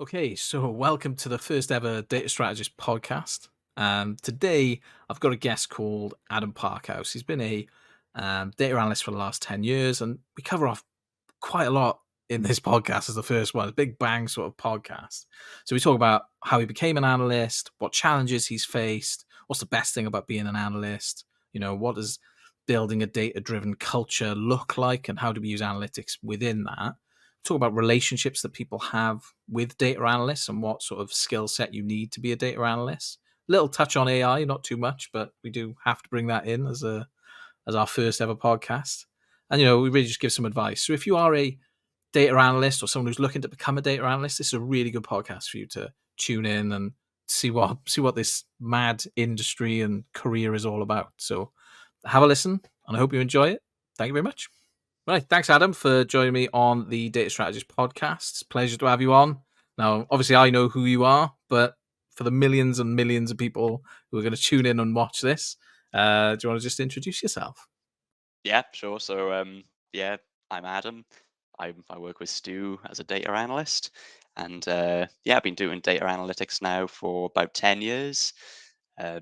Okay, so welcome to the first ever Data Strategist podcast. Today, I've got a guest called Adam Parkhouse. He's been a data analyst for the last 10 years, and we cover off quite a lot in this podcast as the first one, a big bang sort of podcast. So we talk about how he became an analyst, what challenges he's faced, what's the best thing about being an analyst, what does building a data-driven culture look like, and how do we use analytics within that. Talk about relationships that people have with data analysts and what sort of skill set you need to be a data analyst. Little touch on AI, not too much, but we do have to bring that in as our first ever podcast. And we really just give some advice. So if you are a data analyst or someone who's looking to become a data analyst, this is a really good podcast for you to tune in and see what this mad industry and career is all about. So have a listen, and I hope you enjoy it. Thank you very much. Right, thanks, Adam, for joining me on the Data Strategist podcast. It's a pleasure to have you on. Now, obviously, I know who you are, but for the millions and millions of people who are going to tune in and watch this, do you want to just introduce yourself? Yeah, sure. Yeah, I'm Adam. I work with Stu as a data analyst, and yeah, I've been doing data analytics now for about 10 years. Uh,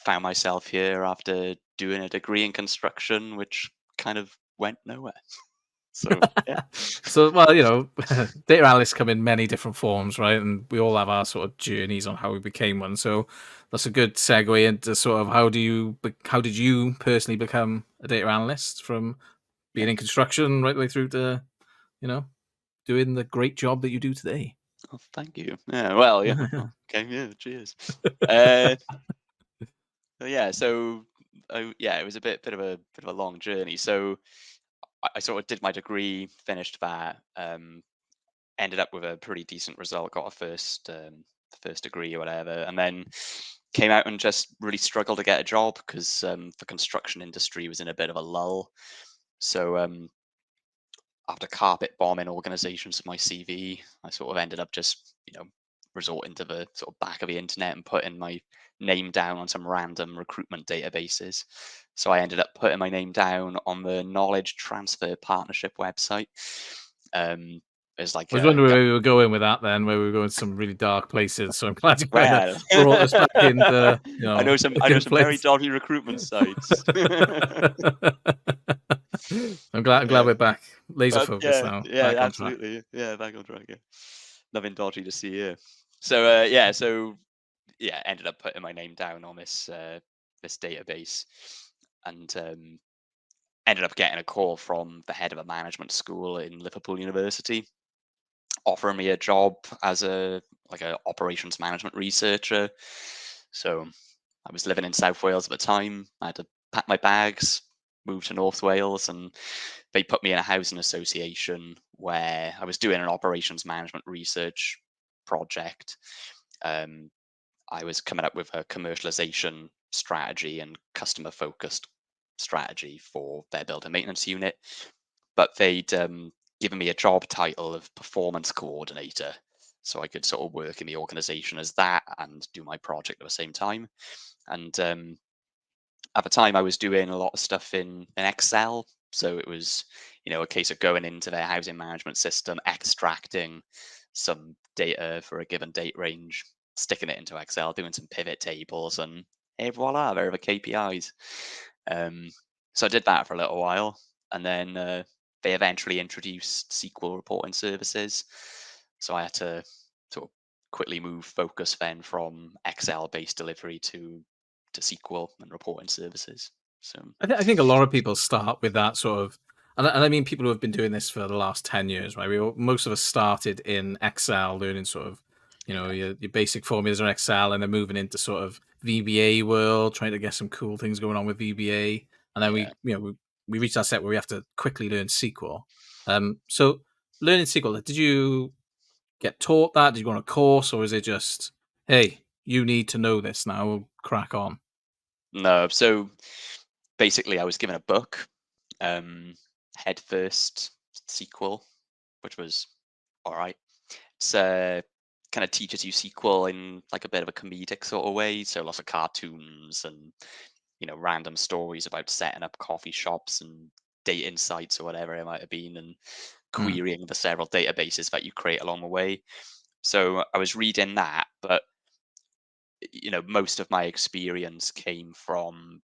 Found myself here after doing a degree in construction, which kind of went nowhere. So yeah, So, well, data analysts come in many different forms, right? And we all have our sort of journeys on how we became one. So that's a good segue into sort of how did you personally become a data analyst from being yeah. in construction right the way through to, you know, doing the great job that you do today? Oh, thank you. Yeah. Well, yeah. Oh, okay. Yeah. Cheers. Uh, yeah. Yeah, it was a bit of a long journey. So I sort of did my degree, finished that, ended up with a pretty decent result, got a first degree or whatever, and then came out and just really struggled to get a job because the construction industry was in a bit of a lull. So after carpet bombing organizations for my CV, I sort of ended up just resorting to the sort of back of the internet and putting my name down on some random recruitment databases. So I ended up putting my name down on the Knowledge Transfer Partnership website. As like I was a wondering where we were going with that then, where we were going some really dark places. So I'm glad you kind of well, brought us back into, a I know good some very place. dodgy recruitment sites. I'm glad Yeah, we're back. Laser but focus yeah, now. yeah, Back on track. absolutely. Yeah, back on track. Yeah, nothing dodgy to see here. So yeah, ended up putting my name down on this database, and ended up getting a call from the head of a management school in Liverpool University, offering me a job as a operations management researcher. So I was living in South Wales at the time. I had to pack my bags, move to North Wales, and they put me in a housing association where I was doing an operations management research project. Um, I was coming up with a commercialization strategy and customer focused strategy for their building maintenance unit, but they'd given me a job title of performance coordinator. So I could sort of work in the organization as that and do my project at the same time. And at the time, I was doing a lot of stuff in Excel. So it was, a case of going into their housing management system, extracting some data for a given date range, sticking it into Excel, doing some pivot tables, and hey, voila, there are the KPIs. Um, so I did that for a little while, and then they eventually introduced SQL reporting services. So I had to sort of quickly move focus then from Excel-based delivery to SQL and reporting services. So I think a lot of people start with that sort of, and I mean people who have been doing this for the last 10 years, right? Most of us started in Excel, learning sort of, yeah, your basic formulas in Excel, and then moving into sort of VBA world, trying to get some cool things going on with VBA. And then yeah. we reached that set where we have to quickly learn SQL. So learning SQL, did you get taught that? Did you go on a course, or is it just, hey, you need to know this now, crack on? No, so basically, I was given a book, um, Head First SQL, which was all right. It's kind of teaches you SQL in like a bit of a comedic sort of way. So lots of cartoons and random stories about setting up coffee shops and data insights or whatever it might have been, and Hmm. querying the several databases that you create along the way. So I was reading that, but most of my experience came from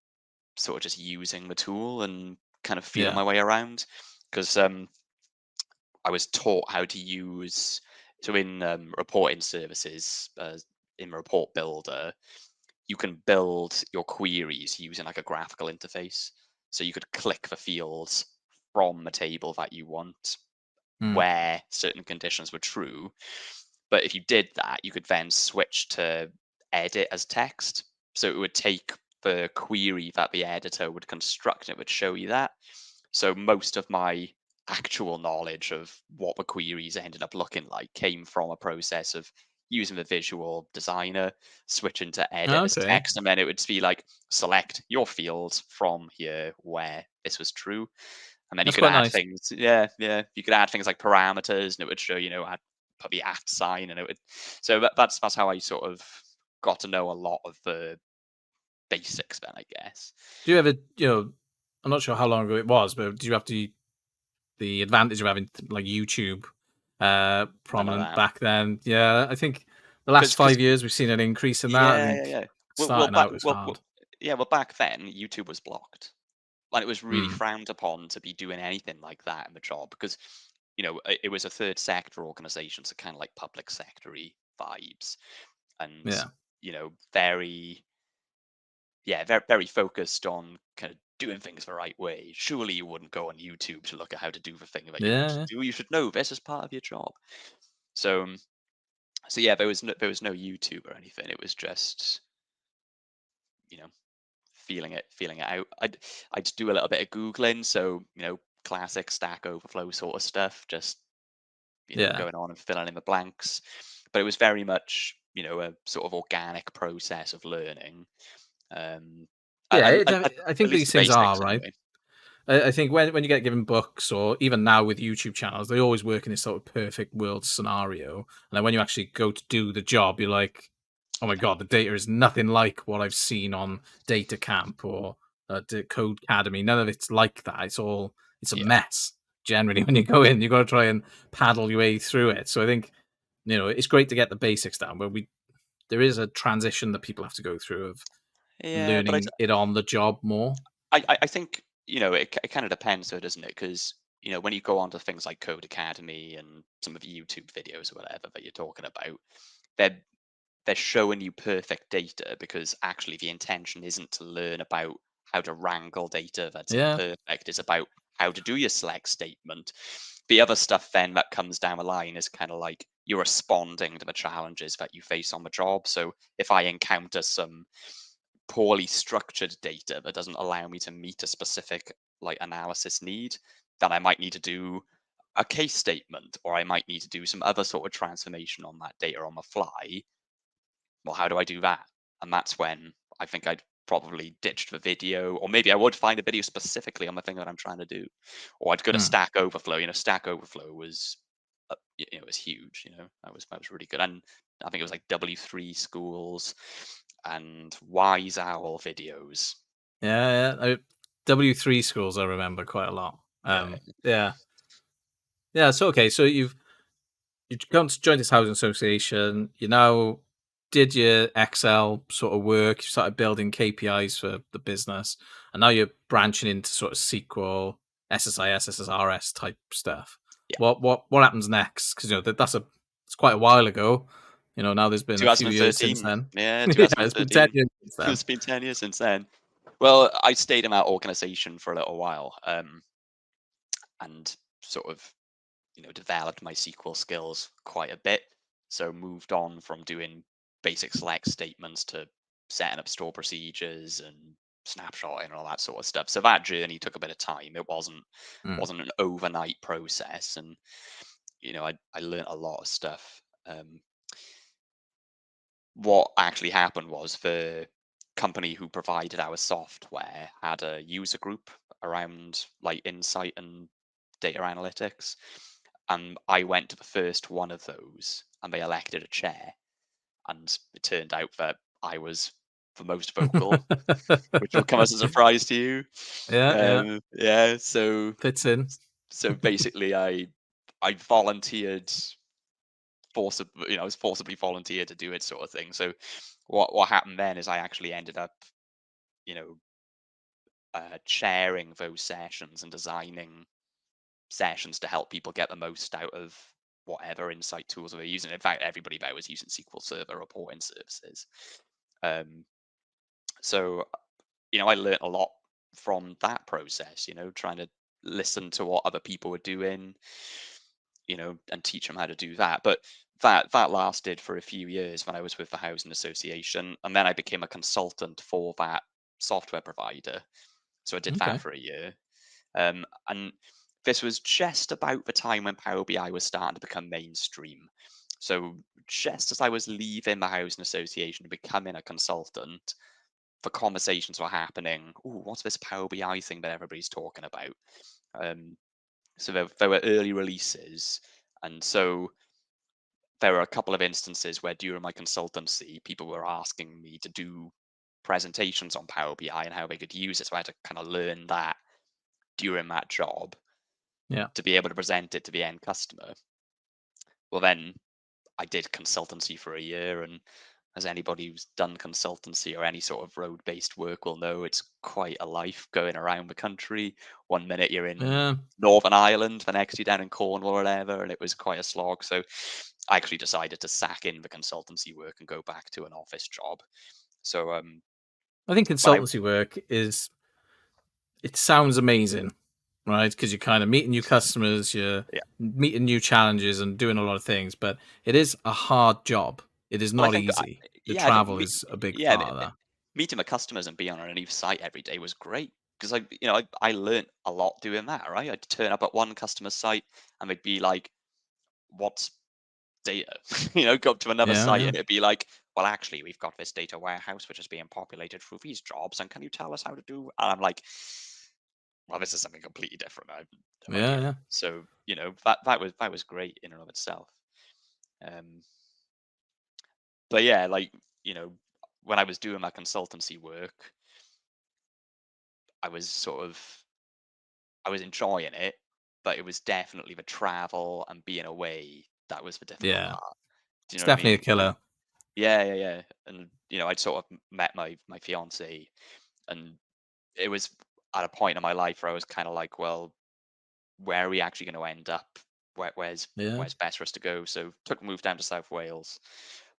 sort of just using the tool and kind of feeling Yeah. my way around because I was taught how to use so in reporting services in report builder you can build your queries using like a graphical interface. So you could click the fields from the table that you want Mm. where certain conditions were true. But if you did that, you could then switch to edit as text. So it would take the query that the editor would construct and it would show you that. So most of my actual knowledge of what the queries ended up looking like came from a process of using the visual designer, switching to edit as Okay. text, and then it would be like select your fields from here where this was true. And then you That's could quite add nice. things, yeah, yeah. You could add things like parameters, and it would show, add put the at sign, and it would. So that's how I sort of got to know a lot of the basics. Then I guess Do you ever, I'm not sure how long ago it was, but do you have the advantage of having like YouTube none of prominent that back then? Yeah, I think the last because 5 years we've seen an increase in that. I yeah, yeah, think yeah. starting out was hard. Yeah. Well, back then YouTube was blocked. Like it was really Mm. frowned upon to be doing anything like that in the job because it was a third sector organization, so kind of like public sectory vibes, and Yeah. very very, very focused on kind of doing things the right way. Surely you wouldn't go on YouTube to look at how to do the thing that you want to Yeah. do. You should know this as part of your job. So, so yeah, there was no YouTube or anything. It was just you know feeling it out. I'd do a little bit of googling, so classic Stack Overflow sort of stuff. Just Yeah. going on and filling in the blanks. But it was very much a sort of organic process of learning. Um, Yeah. I at think least these the things are basics right. anyway. I think when you get given books, or even now with YouTube channels, they always work in this sort of perfect world scenario. And then when you actually go to do the job, you're like, oh my Yeah. god, the data is nothing like what I've seen on Data Camp or Code Academy. None of it's like that. It's a Yeah. mess. Generally, when you go in, you got to try and paddle your way through it. So I think it's great to get the basics down, but there is a transition that people have to go through of Yeah, but learning it on the job more. I think it kind of depends, though, doesn't it? Because when you go onto things like Code Academy and some of the YouTube videos or whatever that you're talking about, they're they're showing you perfect data because actually the intention isn't to learn about how to wrangle data that's Yeah, imperfect. It's about how to do your select statement. The other stuff then that comes down the line is kind of like you're responding to the challenges that you face on the job. So if I encounter some poorly structured data that doesn't allow me to meet a specific like analysis need, then I might need to do a case statement or I might need to do some other sort of transformation on that data on the fly. Well, how do I do that? And that's when I think I'd probably ditch the video, or maybe I would find a video specifically on the thing that I'm trying to do, or I'd go to mm, Stack Overflow. Stack Overflow was, it was huge. That was really good, and I think it was like W3 schools and Wise Owl videos. yeah. W3 schools I remember quite a lot. Yeah, Yeah, yeah. So okay, so you've gone to join this housing association. You now did your Excel sort of work. You started building KPIs for the business, and now you're branching into sort of SQL, SSIS, SSRS type stuff. yeah. What happens next? Because it's quite a while ago. Now there's been a few years since 2013. then. Yeah, Yeah, it's been 10 2013. years since then. It's been 10 years since then. Well, I stayed in that organization for a little while, and sort of developed my SQL skills quite a bit. So moved on from doing basic select statements to setting up store procedures and snapshotting and all that sort of stuff. So that journey took a bit of time. It wasn't Mm. wasn't an overnight process, and I learned a lot of stuff. What actually happened was the company who provided our software had a user group around like insight and data analytics, and I went to the first one of those, and they elected a chair, and it turned out that I was the most vocal, which will come as a surprise to you. Yeah, yeah. Yeah, so Fits in. basically, I volunteered I was forcibly volunteered to do it, sort of thing. So what happened then is I actually ended up, you know, chairing those sessions and designing sessions to help people get the most out of whatever insight tools they're using. In fact, everybody there was using SQL Server reporting services. Um, so I learned a lot from that process. Trying to listen to what other people were doing, and teach them how to do that. But that lasted for a few years when I was with the housing association, and then I became a consultant for that software provider. So I did that Okay. for a year, and this was just about the time when Power BI was starting to become mainstream. So just as I was leaving the housing association and becoming a consultant, the conversations were happening. Oh, what's this Power BI thing that everybody's talking about? Um, so there were early releases, and so there were a couple of instances where during my consultancy, people were asking me to do presentations on Power BI and how they could use it. So I had to kind of learn that during that job Yeah. to be able to present it to the end customer. Well, then I did consultancy for a year, and as anybody who's done consultancy or any sort of road-based work will know, it's quite a life going around the country. One minute you're in Yeah. Northern Ireland, the next you're down in Cornwall or whatever, and it was quite a slog. So I actually decided to sack in the consultancy work and go back to an office job. So I think when I consultancy work is it sounds amazing, right? Because you're kind of meeting new customers, you're yeah, meeting new challenges and doing a lot of things, but it is a hard job. It is well, I not think easy. The I think travel is a big yeah, part of that. meeting my customers and being on a new site every day was great because I learned a lot doing that. Right, I'd turn up at one customer site and they'd be like, "What's data?" Go up to another Yeah, site yeah, and it'd be like, "Well, actually, we've got this data warehouse which is being populated through these jobs, and can you tell us how to do?" And I'm like, "Well, this is something completely different. I have no yeah, idea." yeah, So that was great in and of itself. Um, but yeah, like you know, when I was doing my consultancy work, I was sort of I was enjoying it, but it was definitely the travel and being away that was the difficult yeah. part. Do you It's know what I definitely a mean? killer. Yeah, yeah, yeah. And I'd sort of met my fiance, and it was at a point in my life where I was kind of like, well, where are we actually going to end up? Yeah, Where's best for us to go? So took a move down to South Wales,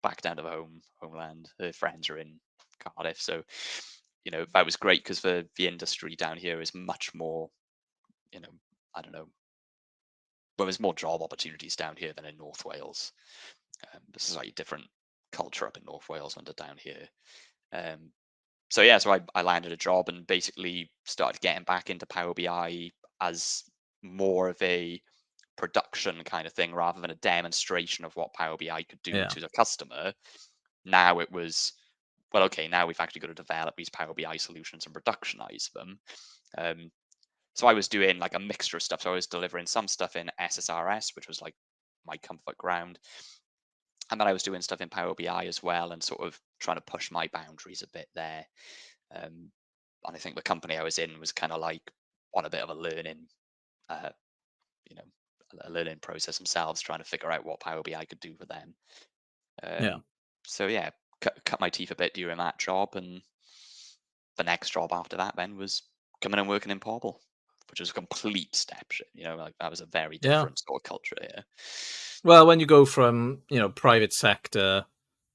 back down to the homeland. Her friends are in Cardiff, so that was great because the industry down here is much more, you know, I don't know. Well, there's more job opportunities down here than in North Wales. This is like different culture up in North Wales under down here. Um, so yeah, so I landed a job and basically started getting back into Power BI as more of a production kind of thing rather than a demonstration of what Power BI could do yeah, to the customer. Now it was, well, okay, now we've actually got to develop these Power BI solutions and productionize them. Um, so I was doing like a mixture of stuff. So I was delivering some stuff in SSRS, which was like my comfort ground, and then I was doing stuff in Power BI as well, and sort of trying to push my boundaries a bit there. Um, and I think the company I was in was kind of like on a bit of a learning, uh, you know, a learning process themselves, trying to figure out what Power BI could do for them. yeah. Um, so yeah, cut my teeth a bit during that job, and the next job after that then was coming and working in Pobble, which was a complete step. Like that was a very Yeah. different sort of culture here. Well, when you go from private sector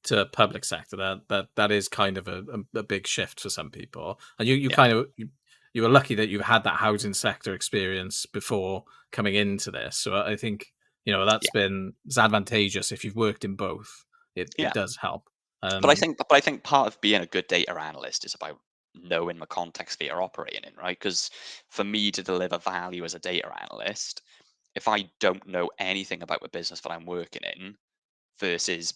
to public sector, that is kind of a big shift for some people. And you Yeah, kind of you were lucky that you had that housing sector experience before coming into this. So I think that's yeah, been it's advantageous if you've worked in both. It yeah. does help. But I think part of being a good data analyst is about knowing the context that you're operating in, right? Because for me to deliver value as a data analyst, if I don't know anything about the business that I'm working in, versus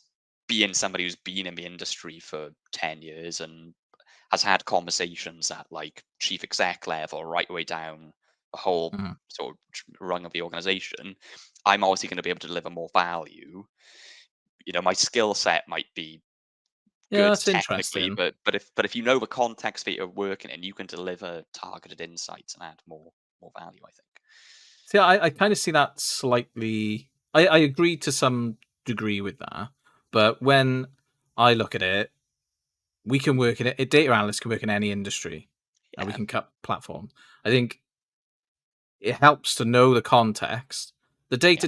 being somebody who's been in the industry for 10 years and has had conversations at like chief exec level right the way down the whole Mhm. sort of rung of the organization, I'm obviously going to be able to deliver more value. My skill set might be Yeah, good that's technically, interesting. but if you know the context that you're working in, you can deliver targeted insights and add more value, I think. See, I kind of see that slightly. I agree to some degree with that. But when I look at it, we can work in it. A data analyst can work in any industry, and we Yeah, can cut platforms. I think it helps to know the context. The yeah,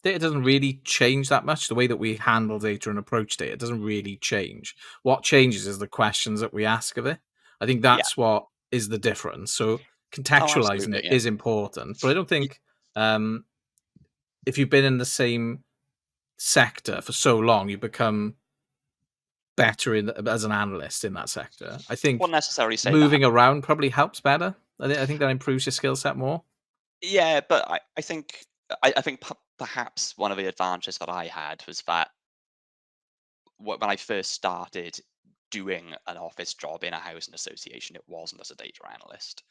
data doesn't really change that much. The way that we handle data and approach data doesn't really change. What changes is the questions that we ask of it. I think yeah. that's what is the difference. So Oh, contextualizing absolutely. it Yeah. is important, but I don't Y- think um, if you've been in the same sector for so long, you become better as an analyst in that sector. I Wouldn't think necessarily say that. moving around probably helps better. I think that improves your skill set more. Yeah, but I think I think perhaps one of the advantages that I had was that when I first started doing an office job in a housing association, it wasn't as a data analyst.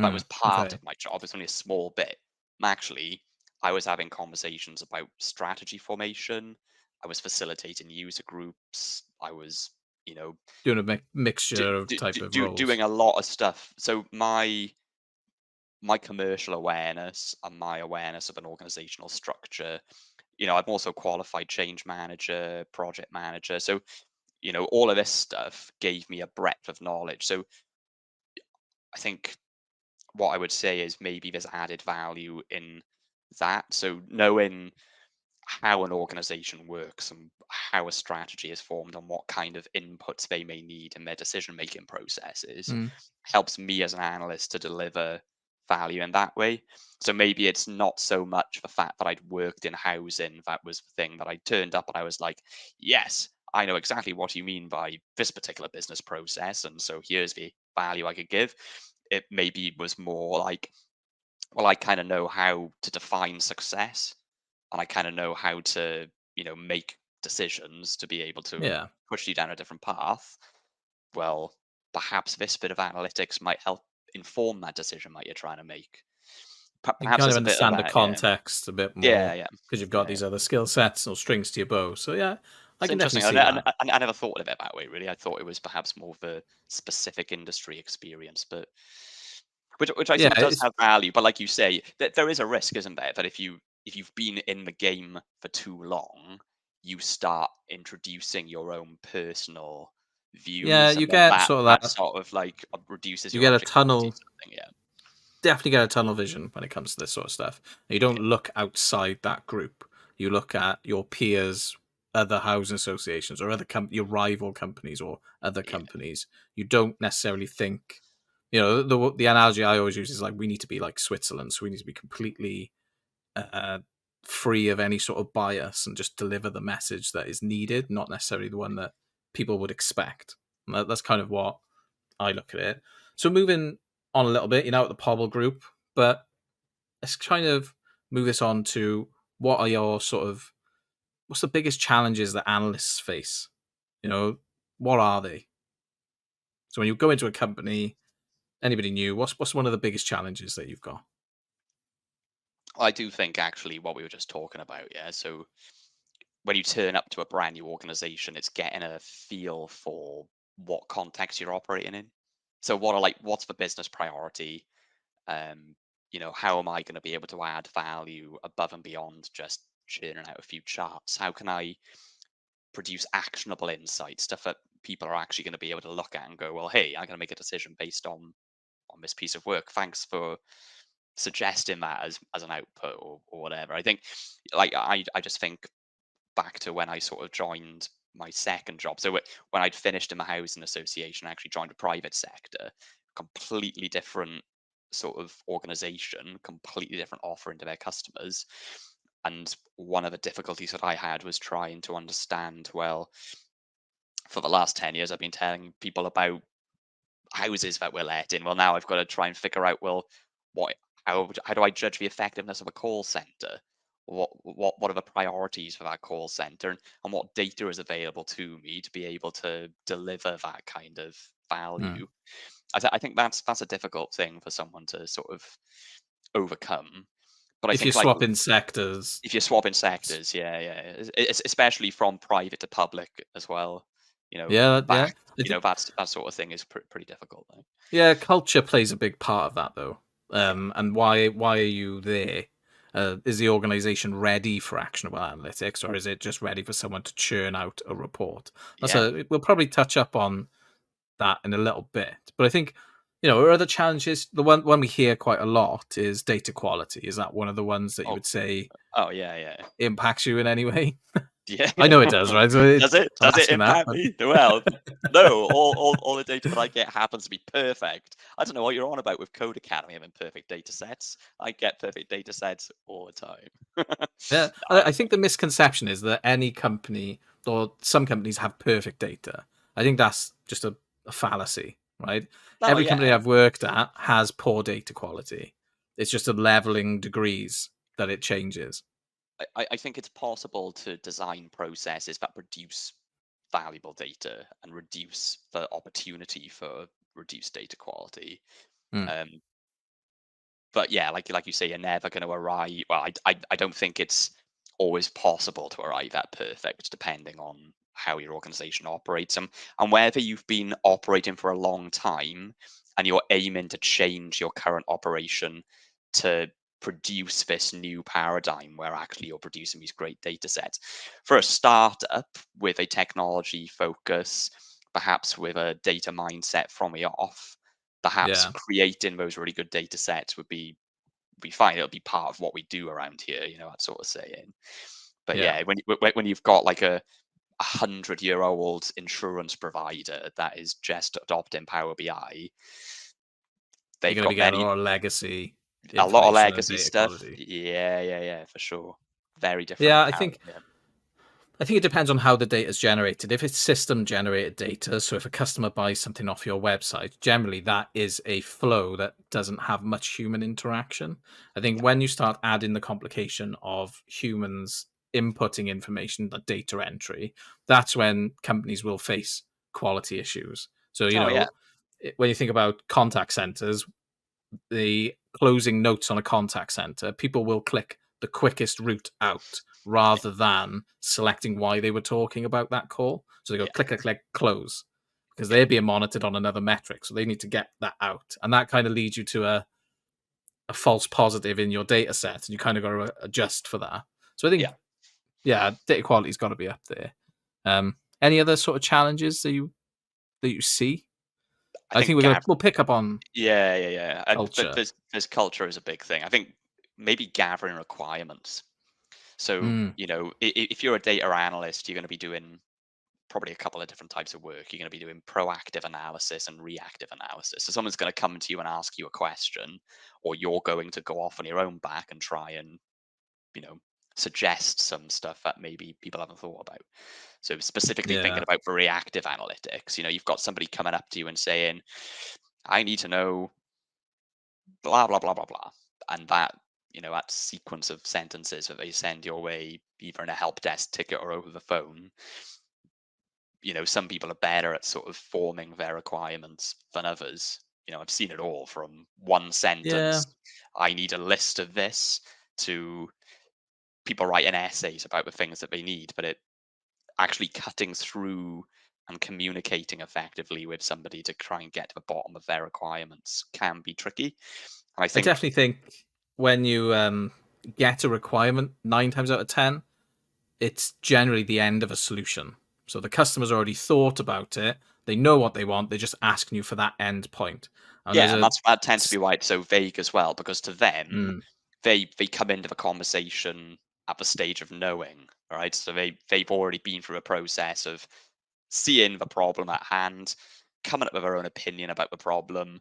That was Mm, part okay. of my job. It's only a small bit. Actually, I was having conversations about strategy formation. I was facilitating user groups. I was, you know, Doing a mixture of type of roles. doing a lot of stuff. So my commercial awareness and my awareness of an organizational structure, I'm also qualified change manager, project manager. So all of this stuff gave me a breadth of knowledge. So I think what I would say is maybe there's added value in that. So knowing how an organization works and how a strategy is formed and what kind of inputs they may need in their decision making processes Mm, helps me as an analyst to deliver value in that way. So maybe it's not so much the fact that I'd worked in housing that was the thing that I turned up and I was like, yes, I know exactly what you mean by this particular business process. And so here's the value I could give. It maybe was more like, well, I kind of know how to define success and I kind of know how to, make decisions to be able to yeah. push you down a different path. Well, perhaps this bit of analytics might help inform that decision that you're trying to make. You can Perhaps kind of there's a bit of understand the that, yeah. context a bit Yeah, more yeah, because you've got yeah, yeah. these other skill sets or strings to your bow. So yeah, I It's can definitely interesting. see that. I never thought of it that way, really. I thought it was perhaps more of a specific industry experience, but which I Yeah, think does it's have value. But like you say, that there is a risk, isn't there, that if you've been in the game for too long, you start introducing your own personal yeah, views, you and then get that sort of that that. sort of like reduces You your get a objectivity. tunnel. Sort of thing, yeah, Definitely get a tunnel vision when it comes to this sort of stuff. You don't yeah, look outside that group. You look at your peers, other housing associations, or your rival companies or other yeah, companies. You don't necessarily think. The analogy I always use is like we need to be like Switzerland, so we need to be completely uh, free of any sort of bias and just deliver the message that is needed, not necessarily the one that people would expect. And that's kind of what I look at it. So moving on a little bit, at the Pobble group, but let's kind of move this on to what are your what's the biggest challenges that analysts face? You know, what are they? So when you go into a company, anybody new, what's one of the biggest challenges that you've got? I do think actually what we were just talking about, yeah. So when you turn up to a brand new organization, it's getting a feel for what context you're operating in. So what's the business priority? How am I going to be able to add value above and beyond just churning out a few charts? How can I produce actionable insights, stuff that people are actually going to be able to look at and go, well, hey, I'm going to make a decision based on this piece of work. Thanks for suggesting that as an output or whatever. I think like I just think back to when I sort of joined my second job. So when I'd finished in my housing association, I actually joined a private sector, completely different sort of organization, completely different offering to their customers. And one of the difficulties that I had was trying to understand, well, for the last 10 years, I've been telling people about houses that we're letting. Well, now I've got to try and figure out, well, what, how do I judge the effectiveness of a call center? What are the priorities for that call center, and what data is available to me to be able to deliver that kind of Mm. value? I think that's a difficult thing for someone to sort of overcome. But I If you're think like swapping sectors, if you're swapping it's- sectors, yeah, yeah, especially from private to public as well, yeah, back, I think that sort of thing is pretty difficult. Though. yeah, culture plays a big part of that though. Yeah. And why are you there? Is the organization ready for actionable analytics, or is it just ready for someone to churn out a report? Yeah. We'll probably touch up on that in a little bit. But I think, are other challenges? The one we hear quite a lot is data quality. Is that one of the ones that you Oh, would say oh yeah, yeah. impacts you in any way? Yeah. I know it does, right? So Does it's it? I'm Does it asking that, impact but me? Well, no. All the data that I get happens to be perfect. I don't know what you're on about with Code Academy having perfect data sets. I get perfect data sets all the time. yeah, No, I think the misconception is that any company or some companies have perfect data. I think that's just a fallacy, right? no, Every company yeah. I've worked at has poor data quality. It's just a leveling degrees that it changes. I think it's possible to design processes that produce valuable data and reduce the opportunity for reduced data quality. Mm, Um, but yeah, like you say, you're never going to arrive. Well, I don't think it's always possible to arrive at perfect, depending on how your organization operates and whether you've been operating for a long time and you're aiming to change your current operation to produce this new paradigm where actually you're producing these great data sets. For a startup with a technology focus, perhaps with a data mindset from the off, perhaps yeah, creating those really good data sets would be fine. It'll be part of what we do around here, that sort of saying. But yeah. yeah, when you've got like a 100-year-old insurance provider that is just adopting Power BI, You're they've going to be got getting a many lot of legacy a lot of information and legacy data stuff. quality. Yeah, yeah, yeah, for sure. Very different Yeah, Yeah. I think it depends on how the data is generated. If it's system generated data, so if a customer buys something off your website, generally that is a flow that doesn't have much human interaction. I think Yeah. when you start adding the complication of humans inputting information, the data entry, that's when companies will face quality issues. So, Oh yeah. when you think about contact centers, the closing notes on a contact center, people will click the quickest route out Yeah. rather than selecting why they were talking about that call. So they go Yeah. click, click, click, close because Yeah. they're being monitored on another metric. So they need to get that out. And that kind of leads you to a false positive in your data set. And you kind of got to adjust for that. So I Yeah. think, yeah, data quality's got to be up there. Any other sort of challenges that you see? I I think think Gav we'll pick up on Yeah, yeah, yeah. And culture. there's culture is a big thing. I think maybe gathering requirements. So, Mm, if you're a data analyst, you're going to be doing probably a couple of different types of work. You're going to be doing proactive analysis and reactive analysis. So someone's going to come to you and ask you a question, or you're going to go off on your own back and try and, you know, suggest some stuff that maybe people haven't thought about. So specifically thinking yeah. about for reactive analytics, you've got somebody coming up to you and saying, I need to know blah blah blah blah blah. And that sequence of sentences that they send your way, either in a help desk ticket or over the phone, some people are better at sort of forming their requirements than others. I've seen it all from one Yeah. sentence, I need a list of this, to people writing essays about the things that they need, but it actually cutting through and communicating effectively with somebody to try and get to the bottom of their requirements can be tricky. And I I think, definitely think when you get a requirement, 9 times out of 10, it's generally the end of a solution. So the customer's already thought about it. They know what they want. They're just asking you for that end point. And there's yeah, and a that tends to be why it's so vague as well, because to them, mm, they come into the conversation at the stage of knowing, right? So they've already been through a process of seeing the problem at hand, coming up with their own opinion about the problem,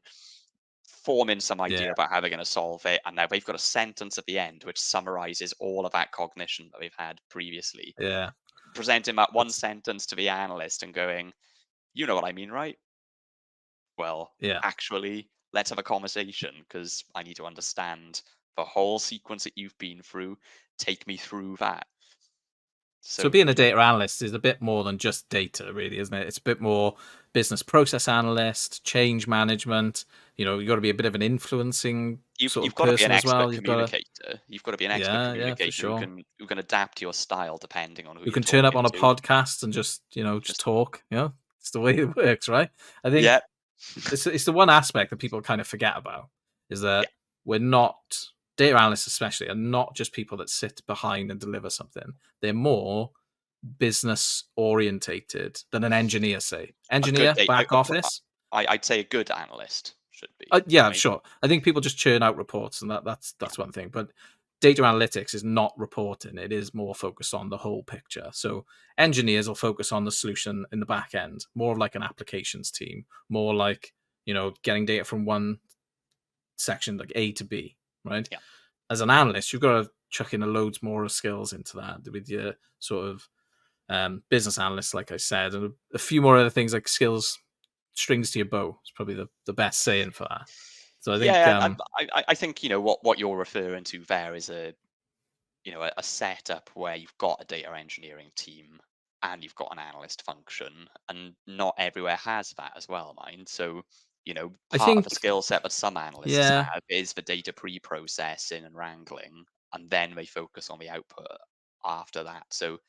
forming some yeah, idea about how they're going to solve it, and now they've got a sentence at the end which summarizes all of that cognition that they've had previously. yeah, Presenting that one that's sentence to the analyst and going, "You know what I mean, right? Well, yeah. actually, let's have a conversation because I need to understand the whole sequence that you've been through. Take me through that." So So, being a data analyst is a bit more than just data, really, isn't it? It's a bit more business process analyst, change management. You've got to be a bit of an influencing sort you've of got to be an person as expert well. You've got to, communicator. You've got to be an expert yeah, for communicator who sure. can adapt your style depending on who Who you're can turn up talking on a to. podcast and just Just talk. It's the way it works, right? I yeah, think it's the one aspect that people kind of forget about is that yeah, we're not data analysts especially are not just people that sit behind and deliver something. They're more business orientated than an engineer, say. A good Engineer, data. back office. I'd say a good analyst should be Yeah, right. sure. I think people just churn out reports, and that's one thing. But data analytics is not reporting; it is more focused on the whole picture. So engineers will focus on the solution in the back end, more of like an applications team, more like getting data from one section like A to B, right? Yeah. As an analyst, you've got to chuck in a loads more skills into that with your sort of business analyst, like I said, and a few more other things like skills strings to your bow. It's probably the best saying for that. So I think, Yeah, and I think what you're referring to there is a setup where you've got a data engineering team and you've got an analyst function, and not everywhere has that as well, mind. So, I part of the think, skill set that some analysts yeah, have is the data pre-processing and wrangling, and then they focus on the output after that. So,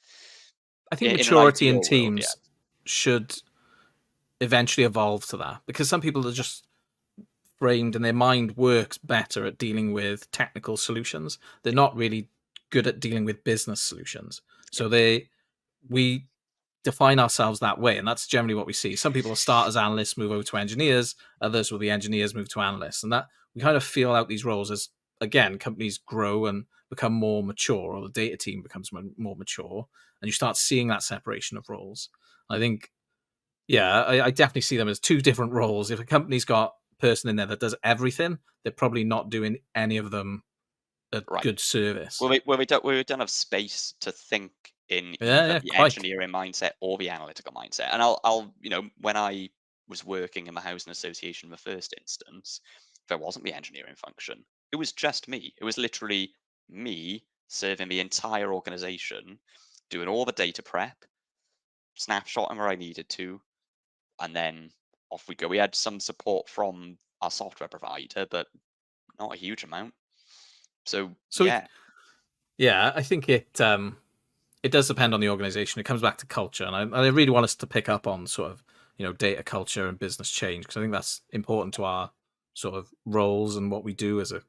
I think in an maturity in ideal world, yeah, teams should eventually evolve to that because some people are just framed and their mind works better at dealing with technical solutions. They're yeah, not really good at dealing with business solutions. yeah, So we define ourselves that way, and that's generally what we see. Some people start as analysts, move over to engineers. Others will be engineers, move to analysts, and that we kind of feel out these roles as again companies grow and become more mature, or the data team becomes more mature, and you start seeing that separation of roles. I think, yeah, I definitely see them as two different roles. If a company's got a person in there that does everything, they're probably not doing any of them a right. good service. We don't have space to think in Yeah, either yeah, the quite. engineering mindset or the analytical mindset. And I'll when I was working in the housing association in the first instance, there wasn't the engineering function. It was just me. It was literally me serving the entire organization, doing all the data prep, snapshotting where I needed to, and then off we go. We had some support from our software provider, but not a huge amount. So So yeah, yeah, I think it does depend on the organization. It comes back to culture, and I really want us to pick up on sort of data culture and business change because I think that's important to our sort of roles and what we do as a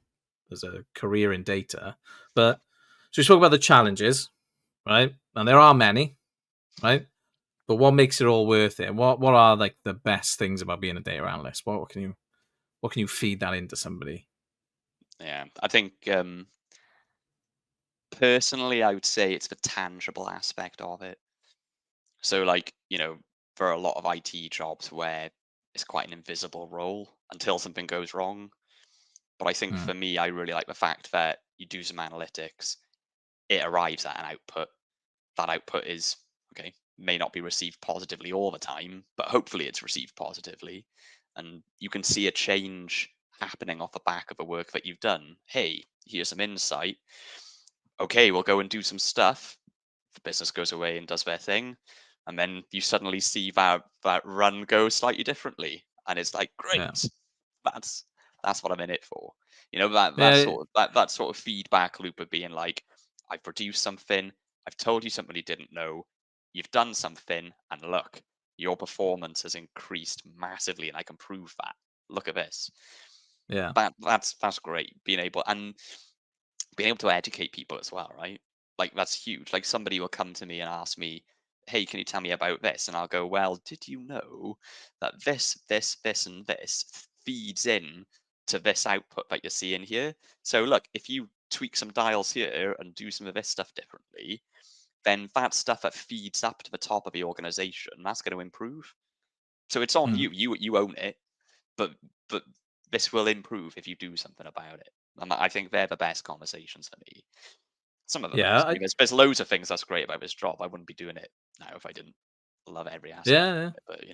career in data. But so we spoke about the challenges, right? And there are many, right? But what makes it all worth it? What are like the best things about being a data analyst? What can you feed that into somebody? yeah. I think personally, I would say it's the tangible aspect of it. So, like, there are a lot of IT jobs where it's quite an invisible role until something goes wrong. But I think Hmm. for me, I really like the fact that you do some analytics, it arrives at an output. That output is, okay, may not be received positively all the time, but hopefully it's received positively. And you can see a change happening off the back of the work that you've done. Hey, here's some insight. Okay, we'll go and do some stuff. The business goes away and does their thing, and then you suddenly see that run go slightly differently, and it's like, Yeah, great, that's that's what I'm in it for. That yeah, sort of feedback loop of being like, I've produced something, I've told you something you didn't know, you've done something, and look, your performance has increased massively, and I can prove that. Look at this. yeah, That's great. Being able to educate people as well, right? Like that's huge. Like somebody will come to me and ask me, "Hey, can you tell me about this?" And I'll go, "Well, did you know that this, and this feeds in to this output that you're seeing here? So look, if you tweak some dials here and do some of this stuff differently, then that stuff that feeds up to the top of the organization, that's going to improve. So it's on mm, you. You own it, but this will improve if you do something about it." And I think they're the best conversations for me. Some of them yeah, amusing me. There's loads of things that's great about this job. I wouldn't be doing it now if I didn't love every aspect yeah, yeah. of it. But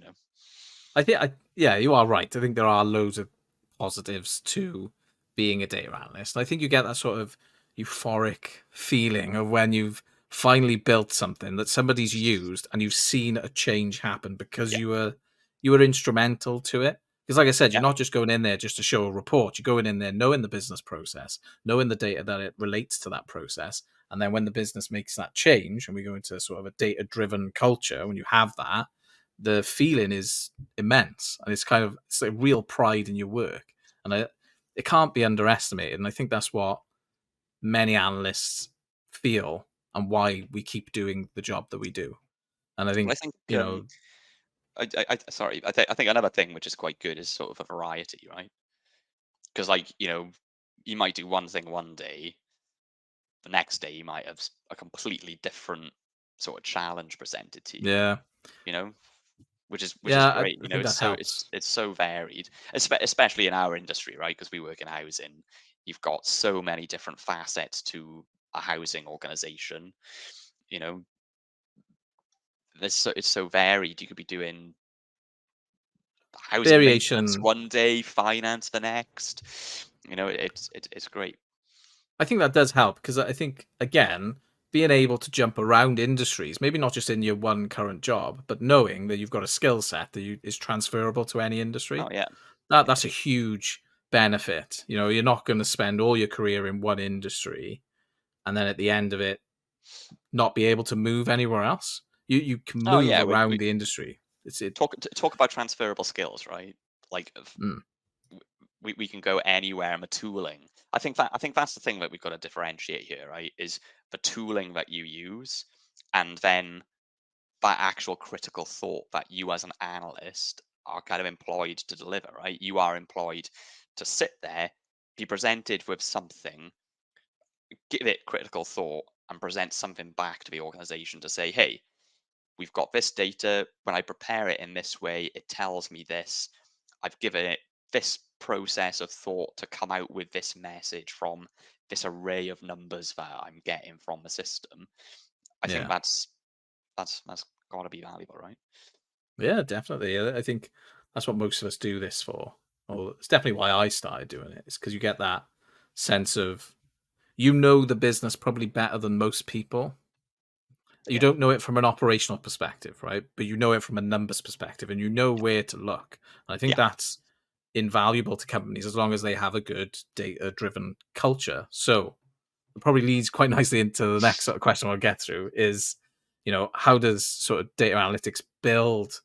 Yeah, you are right. I think there are loads of positives to being a data analyst. I think you get that sort of euphoric feeling of when you've finally built something that somebody's used and you've seen a change happen because yeah, you were instrumental to it. Because like I said, you're yeah, not just going in there just to show a report. You're going in there knowing the business process, knowing the data that it relates to that process. And then when the business makes that change and we go into sort of a data driven culture, when you have that, the feeling is immense, and it's like real pride in your work, and it can't be underestimated. And I think that's what many analysts feel and why we keep doing the job that we do. And I Well, I think, think you know, sorry, I think another thing which is quite good is sort of a variety, right? Because like you might do one thing one day, the next day you might have a completely different sort of challenge presented to you. yeah, You know, which is yeah, great. I think that So helps. it's so varied, especially in our industry, right? Because we work in housing, you've got so many different facets to a housing organization. You know, it's so varied. You could be doing housing maintenance Variation, one day, finance the next. It's great. I think that does help because I think, again, being able to jump around industries, maybe not just in your one current job, but knowing that you've got a skill set that is transferable to any Oh industry, yeah, yeah, that's a huge benefit. You know, you're not going to spend all your career in one industry and then at the end of it not be able to move anywhere else. You can oh move yeah. around We the industry. It's it. talk about transferable skills, right? Like Mm, we can go anywhere in the tooling. I think that's the thing that we've got to differentiate here, right? Is the tooling that you use, and then that actual critical thought that you as an analyst are kind of employed to deliver, right? You are employed to sit there, be presented with something, give it critical thought, and present something back to the organization to say, hey, we've got this data. When I prepare it in this way, it tells me this. I've given it this process of thought to come out with this message from this array of numbers that I'm getting from the system. I think yeah, that's got to be valuable, right? yeah, definitely. I think that's what most of us do this for. Well, it's definitely why I started doing it. It's because you get that sense of the business probably better than most people. You Yeah, don't know it from an operational perspective, right? But you know it from a numbers perspective, and you know where to look. And I think yeah, that's invaluable to companies as long as they have a good data-driven culture. So it probably leads quite nicely into the next sort of question I'll get through is, how does sort of data analytics build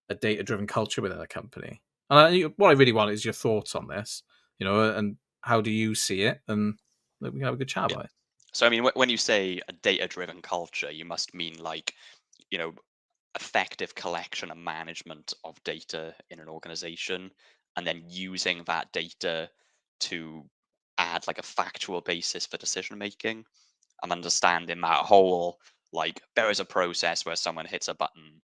a data-driven culture within a company? And what I really want is your thoughts on this, and how do you see it? And we can have a good chat yeah. about it. So I mean, when you say a data-driven culture, you must mean like you know effective collection and management of data in an organization, and then using that data to add like a factual basis for decision making. I'm understanding that whole like there is a process where someone hits a button,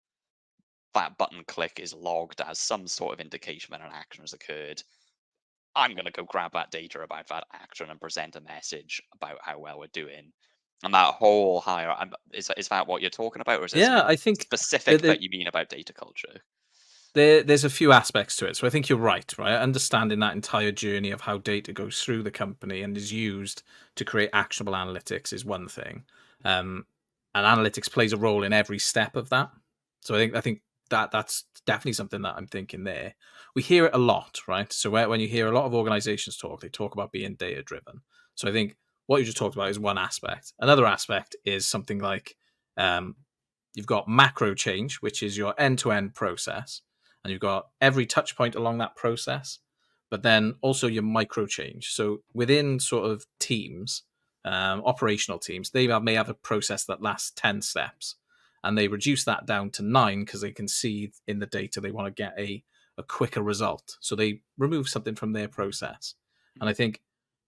that button click is logged as some sort of indication that an action has occurred. I'm going to go grab that data about that action and present a message about how well we're doing. And that whole higher is that what you're talking about, or is there Yeah, something I think specific that that you mean about data culture? there's a few aspects to it. So I think you're right, right? Understanding that entire journey of how data goes through the company and is used to create actionable analytics is one thing. Um, and analytics plays a role in every step of that. So I think that's definitely something that I'm thinking there. We hear it a lot, right? So when you hear a lot of organizations talk, they talk about being data driven. So I think what you just talked about is one aspect. Another aspect is something like um, you've got macro change, which is your end to end process and you've got every touch point along that process, but then also your micro change. So within sort of teams, operational teams, may have a process that lasts 10 steps and they reduce that down to 9 because they can see in the data they want to get a quicker result. So they remove something from their process. And Mhm. I think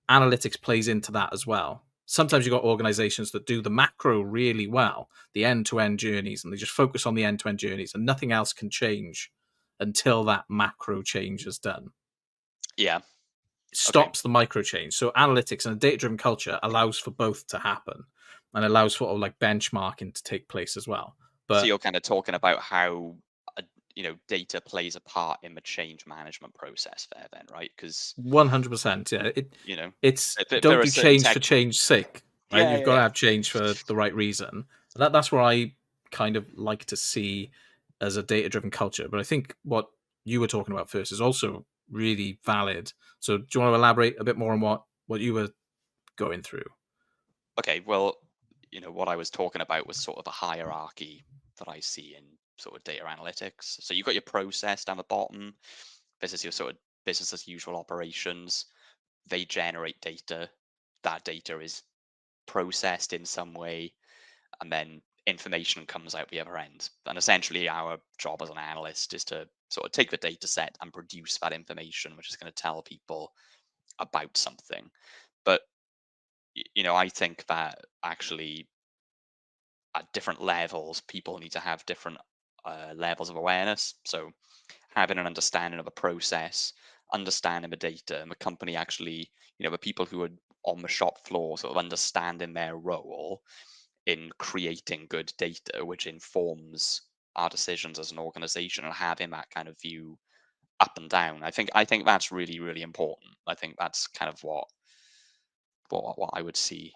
analytics plays into that as well. Yeah, Sometimes you've got organizations that do the macro really well, the end to end journeys, and they just focus on the end to end journeys, and nothing else can change until that macro change is done. yeah, It okay. stops the micro change. So, analytics and a data driven culture allows for both to happen and allows for like benchmarking to take place as well. So But you're kind of talking about how data plays a part in the change management process there, then, right? Because 100%, yeah. you know, It's if there don't are do certain change tech, for change sake, right? yeah, You've yeah, got to yeah. have change for the right reason. That's where I kind of like to see as a data-driven culture. But I think what you were talking about first is also really valid. So do you want to elaborate a bit more on what you were going through? Okay, well, what I was talking about was sort of a hierarchy that I see in sort of data analytics. So you've got your process down the bottom. This is your sort of business as usual operations. They generate data. that data is processed in some way, and then information comes out the other end. And essentially, our job as an analyst is to sort of take the data set and produce that information, which is going to tell people about something. But I think that actually at different levels, people need to have different levels of awareness. So having an understanding of the process, understanding the data, and the company actually, the people who are on the shop floor, sort of understanding their role in creating good data, which informs our decisions as an organization, and having that kind of view up and down. I think that's really, really important. I think that's kind of what I would see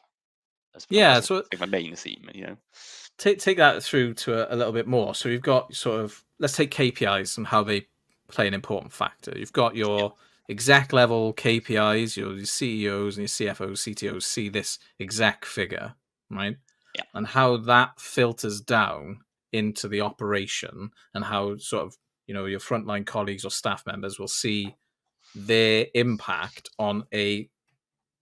as Yeah, I so think my main theme. take that through to a little bit more. So you've got sort of, let's take KPIs and how they play an important factor. You've got Yeah, your exec level KPIs, your CEOs and your CFOs, CTOs see this exec figure, right? yeah. And how that filters down into the operation, and how sort of, your frontline colleagues or staff members will see their impact on a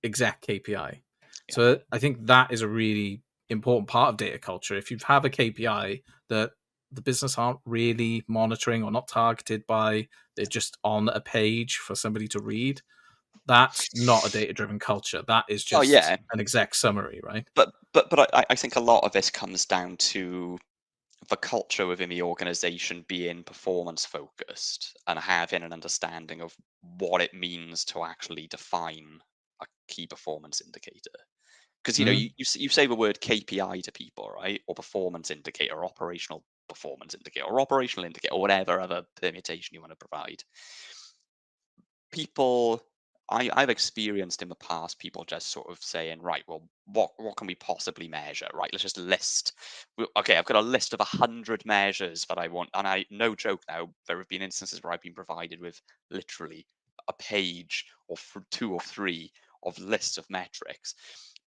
exact KPI. Yeah. So I think that is a really important part of data culture. If you have a KPI that the business aren't really monitoring or not targeted by, they're just on a page for somebody to read, that's not a data driven culture. That is Oh just yeah, an exact summary, right? but I think a lot of this comes down to the culture within the organization being performance focused and having an understanding of what it means to actually define a key performance indicator. Because Mm, you say the word KPI to people, right? Or performance indicator, or operational performance indicator, or operational indicator, or whatever other permutation you want to provide. People, I've experienced in the past people just sort of saying, right, well, what can we possibly measure? Right, let's just list. Okay, I've got a list of 100 measures that I want, and I no joke now, there have been instances where I've been provided with literally a page or two or three of lists of metrics,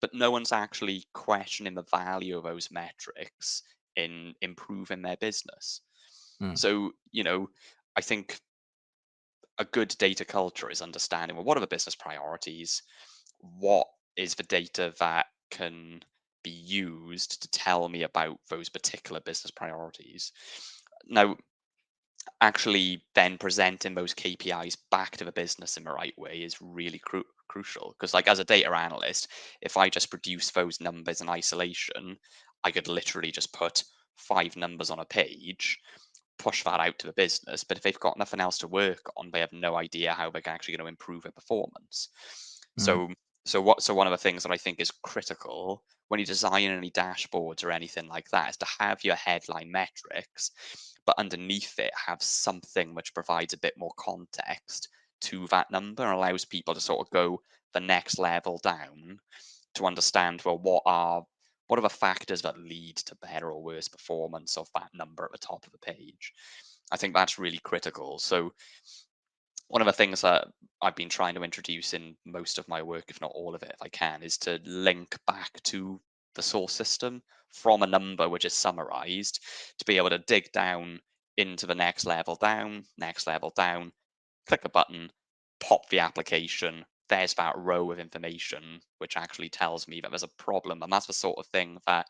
but no one's actually questioning the value of those metrics in improving their business. mm, So, I think a good data culture is understanding, well, what are the business priorities? What is the data that can be used to tell me about those particular business priorities? Now, actually then presenting those KPIs back to the business in the right way is really crucial, because like as a data analyst, if I just produce those numbers in isolation, I could literally just put 5 numbers on a page, push that out to the business. But if they've got nothing else to work on, they have no idea how they're actually going to improve their performance. mm, So one of the things that I think is critical when you design any dashboards or anything like that is to have your headline metrics, but underneath it have something which provides a bit more context to that number and allows people to sort of go the next level down to understand, well, what are the factors that lead to better or worse performance of that number at the top of the page. I think that's really critical. So one of the things that I've been trying to introduce in most of my work, if not all of it, if I can, is to link back to the source system from a number which is summarized to be able to dig down into the next level down, click a button, pop the application. There's that row of information which actually tells me that there's a problem. And that's the sort of thing that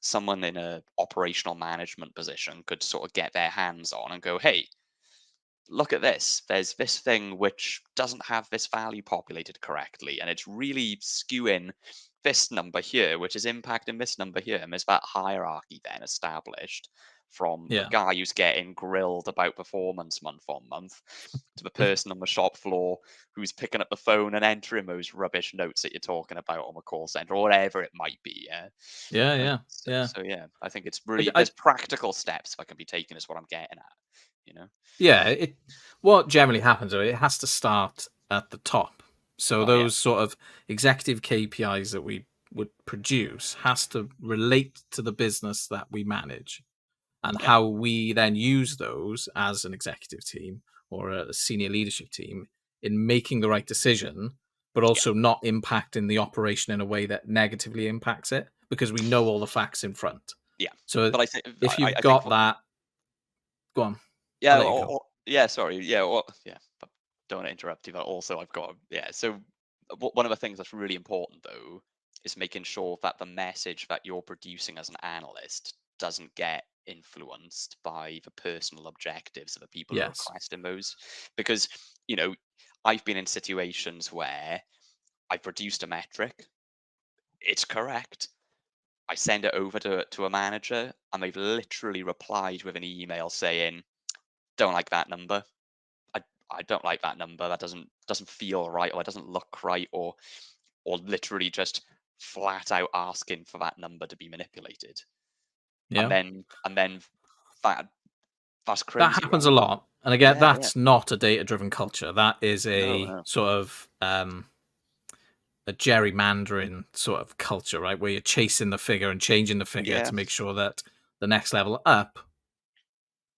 someone in a operational management position could sort of get their hands on and go, hey, look at this. There's this thing which doesn't have this value populated correctly, and it's really skewing this number here, which is impacting this number here. And there's that hierarchy then established from the yeah. guy who's getting grilled about performance month on month to the person on the shop floor who's picking up the phone and entering those rubbish notes that you're talking about on the call center or whatever it might be. Yeah. Yeah, Uh, yeah, so, yeah. so yeah, I think it's I, really I there's practical steps that can be taken, is what I'm getting at. You know. Yeah, what generally happens though, it has to start at the top. So Oh yeah. those sort of executive KPIs that we would produce has to relate to the business that we manage, and Yeah. how we then use those as an executive team or a senior leadership team in making the right decision, but Yeah. also not impacting the operation in a way that negatively impacts it, because we know all the facts in front. Yeah, So but I think if you've I think got that, go on, I'll yeah, let you go. yeah, sorry, yeah, well, yeah, but don't want to interrupt you, but also I've got yeah. So one of the things that's really important though is making sure that the message that you're producing as an analyst doesn't get influenced by the personal objectives of the people who are Yes. requesting those. Because, you know, I've been in situations where I produced a metric, it's correct. I send it over to a manager and they've literally replied with an email saying, don't like that number. I I don't like that number. That doesn't feel right, or it doesn't look right, or literally just flat out asking for that number to be manipulated. And Yeah. then that that's That crazy, happens a right? lot. And again, Yeah, yeah. that's not a data-driven culture. That is No, a no. sort of a gerrymandering sort of culture, right? Where you're chasing the figure and changing the figure Yeah, to make sure that the next level up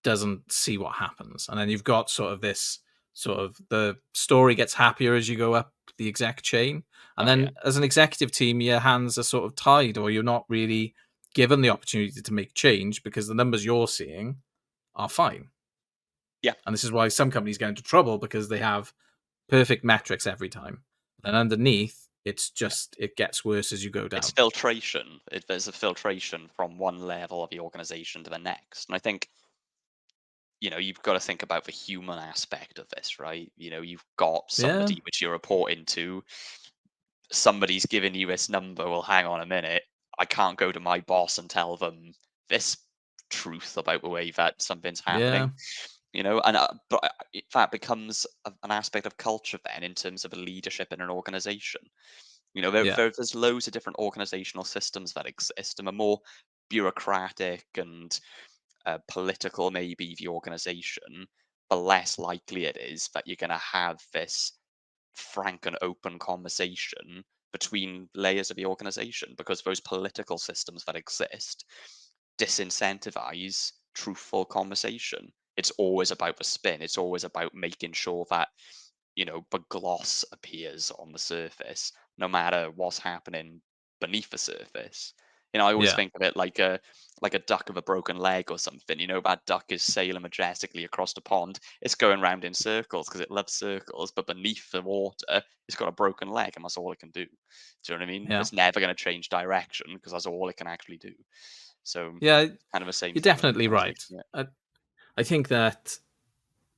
doesn't see what happens. And then you've got sort of this sort of the story gets happier as you go up the exec chain. And oh yeah, then as an executive team, your hands are sort of tied, or you're not really given the opportunity to make change because the numbers you're seeing are fine. yeah. And this is why some companies get into trouble because they have perfect metrics every time. And underneath, it's just it gets worse as you go It's down. filtration. There's a filtration from one level of the organization to the next, and I think you've got to think about the human aspect of this, right? You've got Yeah, somebody which you're reporting to, somebody's giving you this number. Well, hang on a minute. I can't go to my boss and tell them this truth about the way that something's yeah, happening, that becomes an aspect of culture then in terms of a leadership in an organization. yeah, There's loads of different organizational systems that exist, and the more bureaucratic and political maybe the organization, the less likely it is that you're going to have this frank and open conversation between layers of the organization, because those political systems that exist disincentivize truthful conversation. It's always about the spin. It's always about making sure that the gloss appears on the surface, no matter what's happening beneath the surface. I always yeah, think of it like a duck with a broken leg or something. That duck is sailing majestically across the pond. It's going round in circles because it loves circles, but beneath the water, it's got a broken leg, and that's all it can do. Do you know what I mean? yeah, It's never going to change direction because that's all it can actually do. So yeah. kind of the same You're thing with an definitely organization. right. Yeah. I think that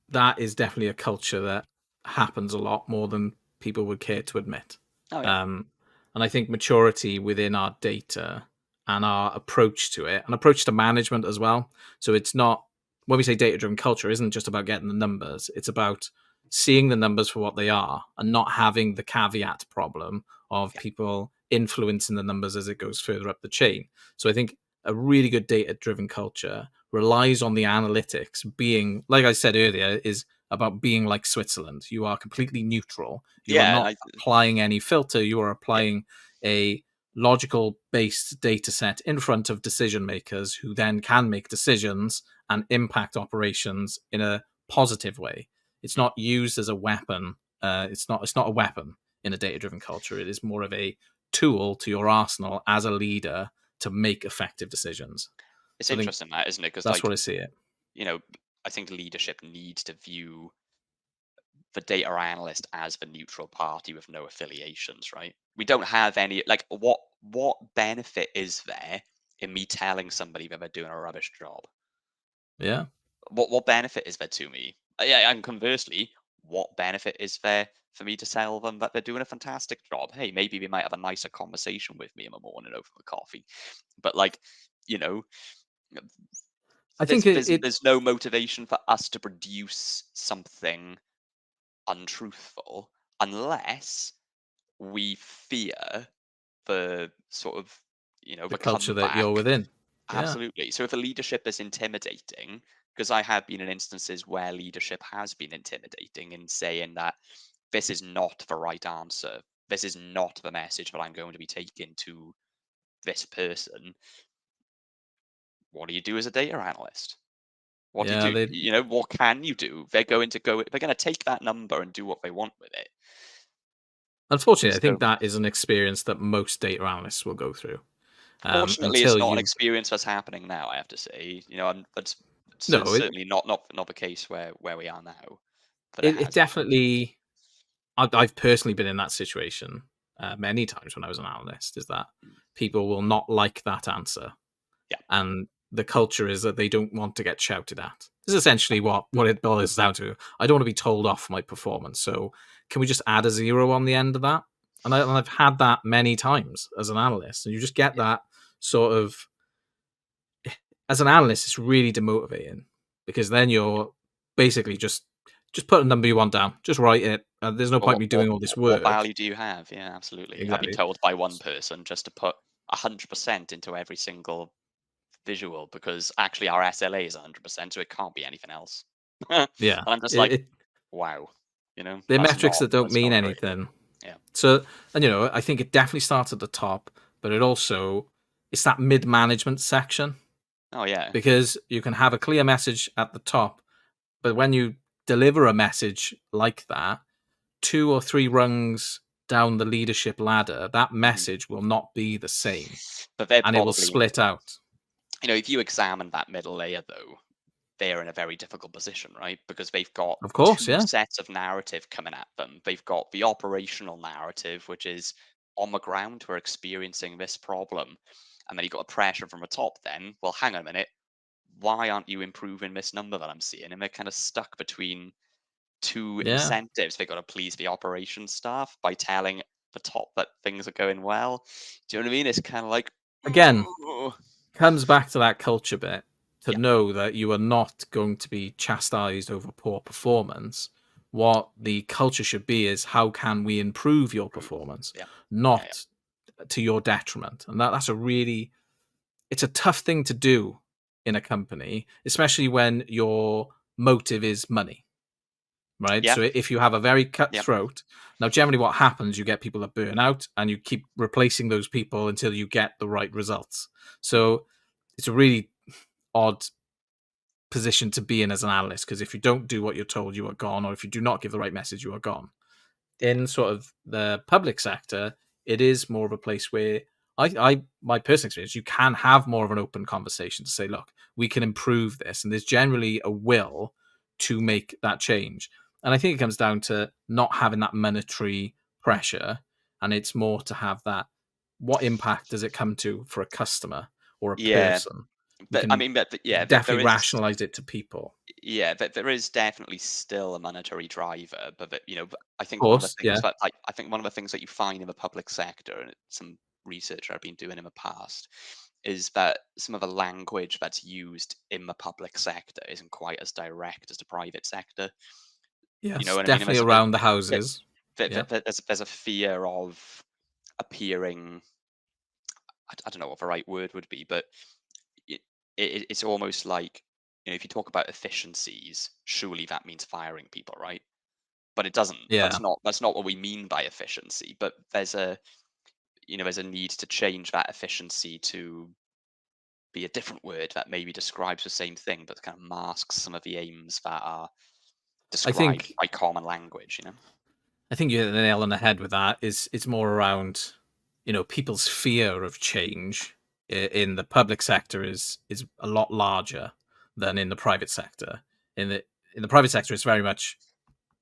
that is definitely a culture that happens a lot more than people would care to admit. Oh yeah. Um, and I think maturity within our data and our approach to it and approach to management as well. So it's not, when we say data driven culture, isn't just about getting the numbers, it's about seeing the numbers for what they are and not having the caveat problem of Yeah. people influencing the numbers as it goes further up the chain. So I think a really good data driven culture relies on the analytics being, like I said earlier, is about being like Switzerland. You are completely neutral. You are Yeah. And not applying any filter. You are yeah. applying a logical based data set in front of decision makers who then can make decisions and impact operations in a positive way. It's Mm. not used as a weapon. It's not a weapon in a data driven culture. It is more of a tool to your arsenal as a leader to make effective decisions. It's So I think interesting that, isn't it? Because that's what I see it. you know, I think leadership needs to view the data analyst as the neutral party with no affiliations, right? We don't have any, like, what benefit is there in me telling somebody that they're doing a rubbish job? Yeah. What benefit is there to me? Yeah, and conversely, what benefit is there for me to tell them that they're doing a fantastic job? Hey, maybe we might have a nicer conversation with me in the morning over a coffee. But like, you know, I there's think there's it there's no motivation for us to produce something untruthful unless we fear the sort of the the culture that you're comeback. within. Yeah. Absolutely. So if a leadership is intimidating, because I have been in instances where leadership has been intimidating in saying that this is not the right answer, this is not the message that I'm going to be taking to this person, what do you do as a data analyst? What do you Yeah, do? they What can you do? They're going to take that number and do what they want with it. unfortunately, I think So that is an experience that most data analysts will go through, fortunately, it's until not an you experience that's happening now, I have to say. That's no, certainly not the case where we are now, but it it has happened. definitely I've personally been in that situation many times when I was an analyst. Is that Mm. people will not like that answer, Yeah. and the culture is that they don't want to get shouted at. This is essentially what it boils down to. I don't want to be told off my performance, so can we just add a zero on the end of that? And I've had that many times as an analyst, and you just get Yeah. that sort of as an analyst. It's really demotivating because then you're basically just put a number you want down, just write it. There's no Well, point me doing all this what work. value do you have? Yeah, absolutely. I've been Exactly. told by one person just to put 100% into every single visual because actually our SLA is 100%, so it can't be anything else. And Yeah. I'm just like, wow, They're metrics that don't that's mean not great. anything. Yeah. So, and I think it definitely starts at the top, but it's that mid management section Oh yeah. because you can have a clear message at the top, but when you deliver a message like that, two or three rungs down the leadership ladder, that Mhm. message will not be the same But they're and it will probably, split out. if you examine that middle layer though, they're in a very difficult position, right? Because they've got Of course, two yeah. sets of narrative coming at them. They've got the operational narrative, which is on the ground, we're experiencing this problem. And then you've got a pressure from the top then. Well, hang on a minute. Why aren't you improving this number that I'm seeing? And they're kind of stuck between two Yeah. incentives. They've got to please the operations staff by telling the top that things are going well. Do you know what I mean? It's kind of like, Again, "Ooh." comes back to that culture bit to Yeah. know that you are not going to be chastised over poor performance. What the culture should be is how can we improve your Prove. performance, Yeah. Yeah. Yeah. not to your detriment. And it's a tough thing to do in a company, especially when your motive is money, right? Yeah. So if you have a very Yeah. cutthroat, now generally what happens, you get people that burn out and you keep replacing those people until you get the right results. Mhm. So it's a really odd position to be in as an analyst because if you don't do what you're told, you are gone, or if you do not give the right message, you are gone. Yeah. In sort of the public sector, it is more of a place where my personal experience, you can have more of an open conversation to say, look, we can improve this, and there's generally a will to Yeah. make that change. And I think it comes down to not having that monetary pressure, and it's more to have that. What impact does it come to for a customer or a Yeah. person? We But I can mean, yeah, definitely there is, rationalize it to people. yeah, there is definitely still a monetary driver, but but I Of think one of the course, things yeah. that I think one of the things that you find in the public sector, and it's some research I've been doing in the past, is that some of the language that's used in the public sector isn't quite as direct as the private sector. You know Yes, what I mean? And definitely around the houses. Yeah. there's a fear of appearing. I don't know what the right word would be, but it, it's almost like, if you talk about efficiencies, surely that means firing people, right? But it doesn't. Yeah. That's not what we mean by efficiency. But there's a need to change that efficiency to be a different word that maybe describes the same thing, but kind of masks some of the aims that are I described think by common language. I think you hit the nail on the head with that. Is it's more around, people's fear of change in the public sector is a lot larger than in the private sector. In the private sector, it's very much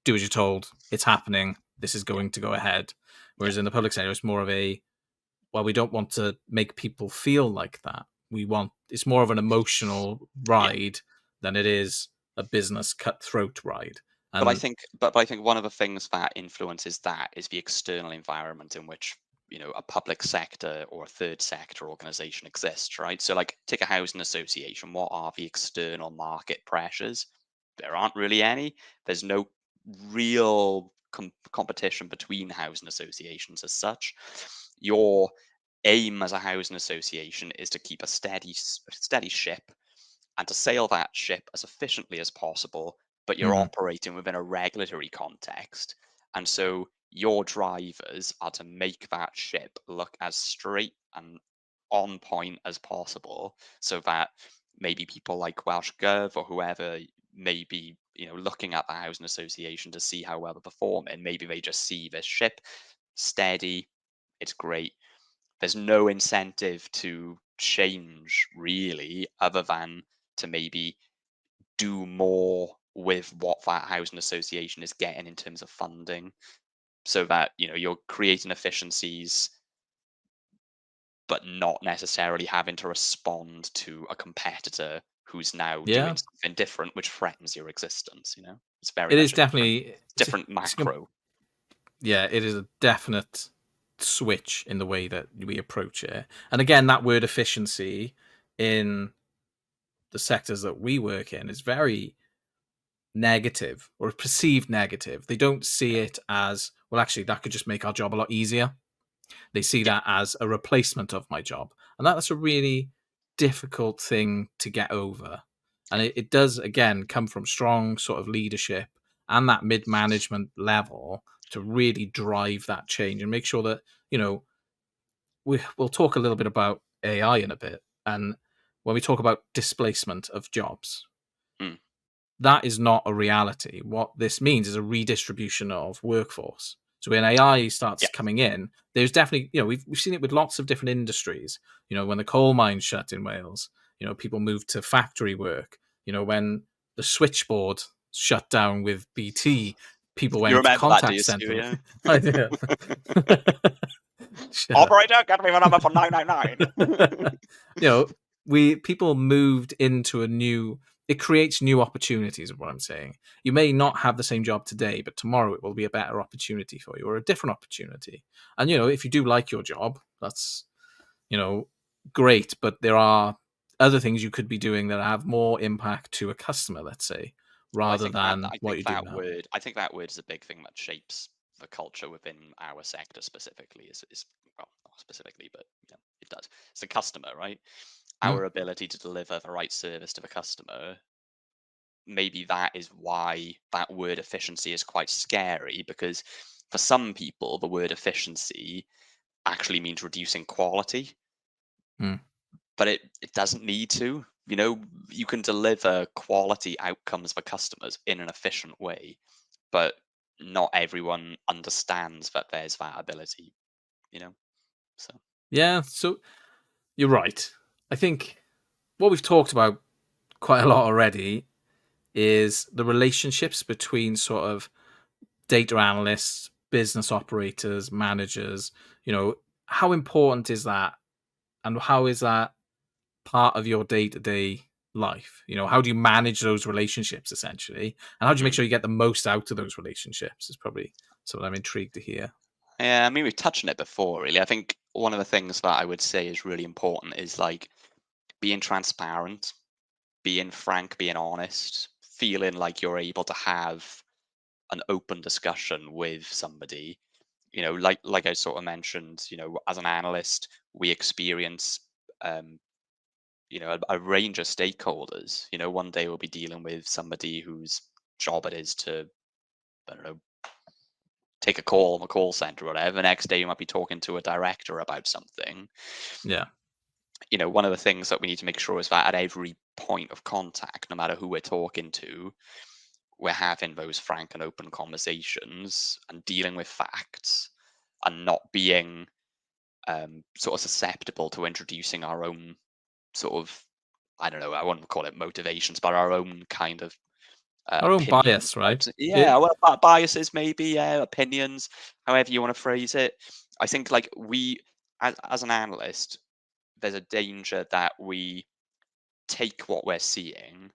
do as you're told. It's happening. This is Yeah, going to go ahead. yeah, Whereas in the public sector, it's more of a well, we don't want to make people feel like that. It's more of an emotional yeah. ride than it is a business cutthroat ride. But I And think, but I think one of the things that influences that is the external environment in which a public sector or a third sector organization exists, right? So, like, take a housing association. What are the external market pressures? There aren't really any. There's no real competition between housing associations as such. Your aim as a housing association is to keep a steady ship and to sail that ship as efficiently as possible, but you're mhm, operating within a regulatory context. And so your drivers are to make that ship look as straight and on point as possible so that maybe people like Welsh Gov or whoever may be, looking at the housing association to see how well they're performing. Maybe they just see this ship steady, it's great. There's no incentive to change really, other than to maybe do more with what that housing association is getting in terms of funding. so that you're creating efficiencies but not necessarily having to respond to a competitor who's now Yeah, doing something different, which threatens your existence. It's very it is much a definitely different it's a macro. yeah, it is a definite switch in the way that we approach it. And again, that word efficiency in the sectors that we work in is very negative or perceived negative. They don't see it as, well, actually, that could just make our job a lot easier. They see Yeah. that as a replacement of my job. And that's a really difficult thing to get over. And Yeah. it does, again, come from strong sort of leadership and that mid management level to really drive that change and make sure that, you know, we'll talk a little bit about AI in a bit. And when we talk about displacement of jobs, Mm. that is not a reality. What this means is a redistribution of workforce. So when AI Yeah. starts coming in, there's definitely, we've seen it with lots of different industries. When the coal mines shut in Wales, people moved to factory work. When the switchboard shut down with BT, people You went to remember that, do contact you, Stu? center. Yeah. I do. Shut up. Operator, get me my number for 999. you know, we people moved into a new. It creates new opportunities. Of what I'm saying, you may not have the same job today, but tomorrow it will be a better opportunity for you or a different opportunity. And if you do like your job, that's you know great. But there are other things you could be doing that have more impact to a customer, let's say, Well, rather than I what think you do now. that word is a big thing that shapes the culture within our sector specifically. Is well, not specifically, but it does. It's the customer, right? Mm, Our ability to deliver the right service to the customer. Maybe that is why that word efficiency is quite scary, because for some people, the word efficiency actually means reducing quality, mm. but it doesn't need to. You can deliver quality outcomes for customers in an efficient way, but not everyone understands that there's that ability, you know? So, Yeah, so you're right. I think what we've talked about quite a lot already is the relationships between sort of data analysts, business operators, managers. How important is that? And how is that part of your day to day life? How do you manage those relationships essentially? And how do you make mm. sure you get the most out of those relationships? Is probably something I'm intrigued to hear. Yeah, I mean, we've touched on it before, really. I think one of the things that I would say is really important is like being transparent, being frank, being honest, feeling like you're able to have an open discussion with somebody. Like I sort of mentioned, as an analyst, we experience um, a range of stakeholders. One day we'll be dealing with somebody whose job it is to, I don't know, take a call on the call center or whatever. The next day you might be talking to a director about something. Yeah. One of the things that we need to make sure is that at every point of contact, no matter who we're talking to, we're having those frank and open conversations and dealing with facts and not being sort of susceptible to introducing our own sort of, I don't know, I wouldn't call it motivations, but our own kind of Our own opinions bias, about right? yeah, well, biases maybe, yeah, opinions, however you want to phrase it. I think like we, as an analyst, there's a danger that we take what we're seeing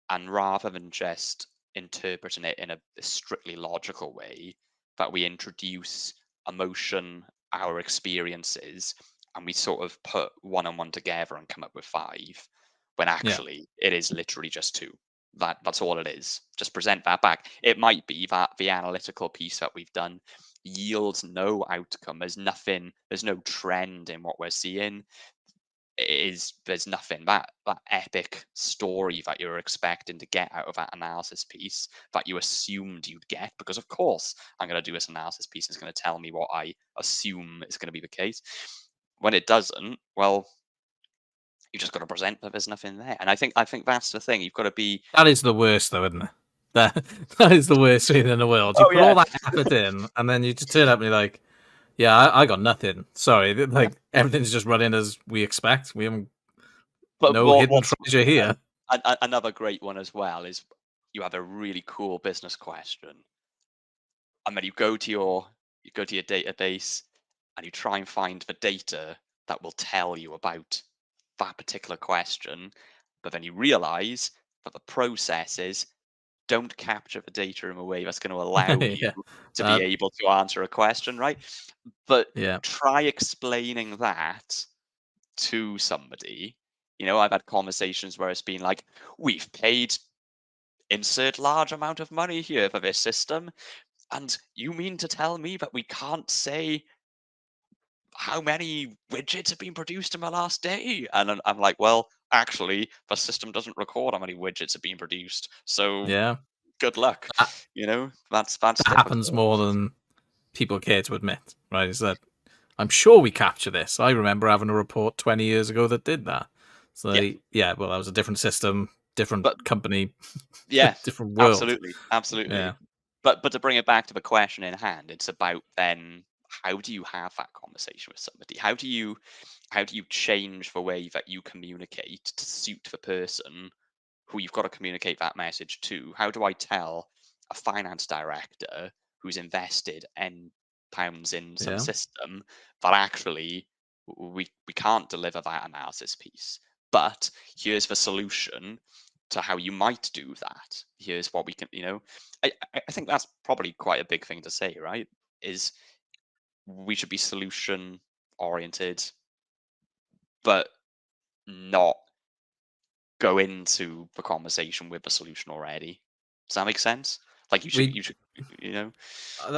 and rather than just interpreting it in a strictly logical way, that we introduce emotion, our experiences, and we sort of put one and one together and come up with five, when Yeah. actually it is literally just two. That's all it is. Just present that back. It might be that the analytical piece that we've done yields no outcome. There's nothing, there's no trend in what we're seeing. There's nothing, that epic story that you're expecting to get out of that analysis piece that you assumed you'd get, because of course I'm going to do this analysis piece, it's going to tell me what I assume is going to be the case. When it doesn't, well, you just got to present that there's nothing there. And I think that's the thing. You've got to be, That is the worst, though, isn't it? That that is the worst feeling in the world. You oh put all yeah, that effort in, and then you just turn up and you're like, "Yeah, I got nothing. Sorry, yeah. like everything's just running as we expect. We haven't But no hidden what's treasure here." another great one as well is you have a really cool business question and then you go to your database and you try and find the data that will tell you about that particular question, but then you realize that the processes don't capture the data in a way that's going to allow you Yeah. to be That able to answer a question, right? But yeah. try explaining that to somebody. I've had conversations where it's been like, we've paid insert large amount of money here for this system, and you mean to tell me that we can't say how many widgets have been produced in the last day? And I'm like, well, actually, the system doesn't record how many widgets have been produced. So Yeah. good luck. That That's that happens difficult. more than people care to admit, right? Is that I'm sure we capture this. I remember having a report 20 years ago that did that. So Yeah, yeah, well, that was a different system, different but company, yeah, different world. absolutely, absolutely. Yeah, But to bring it back to the question in hand, it's about then how do you have that conversation with somebody? How do you change the way that you communicate to suit the person who you've got to communicate that message to? How do I tell a finance director who's invested N pounds in some yeah. system that actually we can't deliver that analysis piece? But here's the solution to how you might do that. Here's what we can, I think that's probably quite a big thing to say, right? Is we should be solution oriented, but not go into the conversation with the solution already. Does that make sense? Like We you should, you know,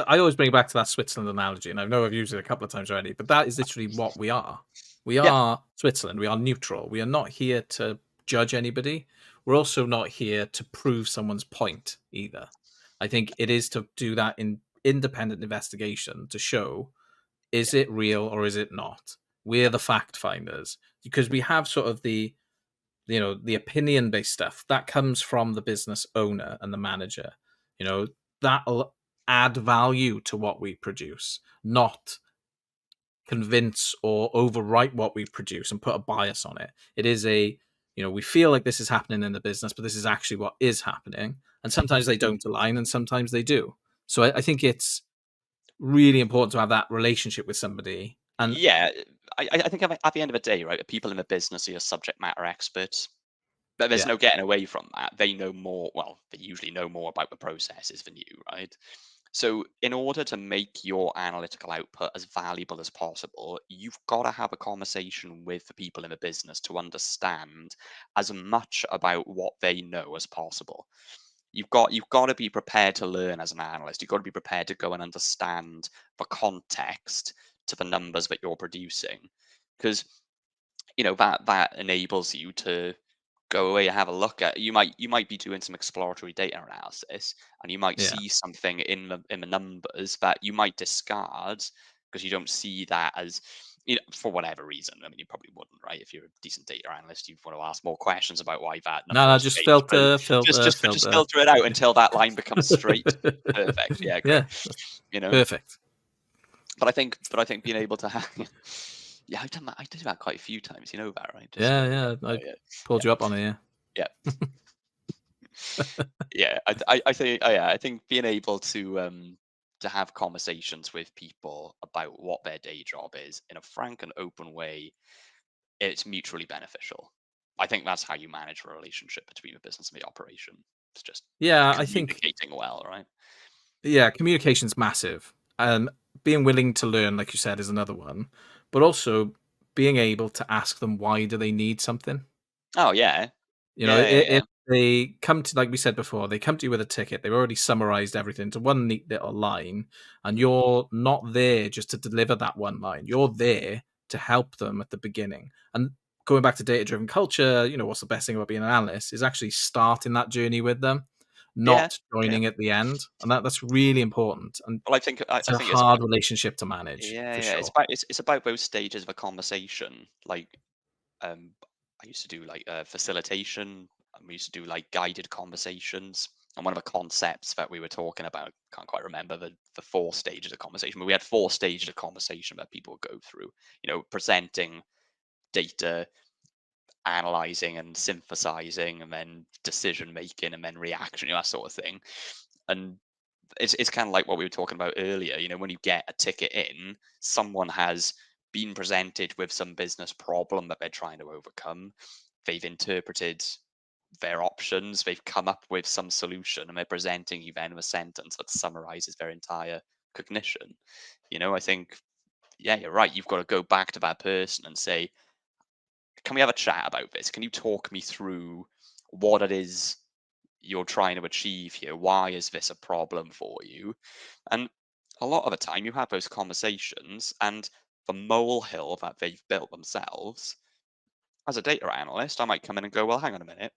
I always bring it back to that Switzerland analogy, and I know I've used it a couple of times already, but that is literally what we are. We yeah, are Switzerland. We are neutral. We are not here to judge anybody. We're also not here to prove someone's point either. I think it is to do that in independent investigation to show, is yeah, it real or is it not? We're the fact finders because we have sort of the opinion based stuff that comes from the business owner and the manager. You know, that'll add value to what we produce, not convince or overwrite what we produce and put a bias on it. It is we feel like this is happening in the business, but this is actually what is happening. And sometimes they don't align and sometimes they do. So I think it's really important to have that relationship with somebody. And yeah. I think at the end of the day, right, people in the business are subject matter experts. But there's yeah, no getting away from that. They know more. Well, they usually know more about the processes than you, right? So, in order to make your analytical output as valuable as possible, you've got to have a conversation with the people in the business to understand as much about what they know as possible. You've got to be prepared to learn as an analyst. You've got to be prepared to go and understand the context to the numbers that you're producing, because that enables you to go away and have a look at. You might be doing some exploratory data analysis, and you might yeah. see something in the numbers that you might discard because you don't see that as, for whatever reason. I mean, you probably wouldn't, right? If you're a decent data analyst, you'd want to ask more questions about why that No, number no, has just changed. But filter, just filter, just but just filter. filter it out until that line becomes straight. Perfect. Yeah, great. Yeah, You know, perfect. but I think being able to have, yeah, I've done that. I did that quite a few times. You know that, right? Just Yeah, yeah, yeah. I yeah, pulled yeah, you up on it. Yeah. yeah. Yeah, I think, oh, yeah, I think being able to have conversations with people about what their day job is in a frank and open way, it's mutually beneficial. I think that's how you manage a relationship between the business and the operation. It's just Yeah, I think communicating well, right? yeah, communication's massive. Being willing to learn, like you said, is another one, but also being able to ask them why do they need something. Oh yeah, You know, yeah, yeah, if yeah, they come to, like we said before, they come to you with a ticket, they've already summarized everything into one neat little line, and you're not there just to deliver that one line. You're there to help them at the beginning. And going back to data driven culture, what's the best thing about being an analyst is actually starting that journey with them, yeah, not yeah. joining at the end. And that's really important. And Well, I think I, it's I a think it's hard relationship to manage yeah, for yeah. It's sure. about it's about those stages of a conversation. Like, um, I used to do like facilitation, and we used to do like guided conversations. And one of the concepts that we were talking about, can't quite remember the four stages of conversation, but we had four stages of conversation that people would go through. Presenting data, analyzing and synthesizing, and then decision making, and then reaction, that sort of thing. And it's kind of like what we were talking about earlier. When you get a ticket in, someone has been presented with some business problem that they're trying to overcome. They've interpreted their options, they've come up with some solution, and they're presenting you then with a sentence that summarizes their entire cognition. I think, yeah, you're right. You've got to go back to that person and say, can we have a chat about this? Can you talk me through what it is you're trying to achieve here? Why is this a problem for you? And a lot of the time, you have those conversations, and the molehill that they've built themselves, as a data analyst, I might come in and go, well, hang on a minute,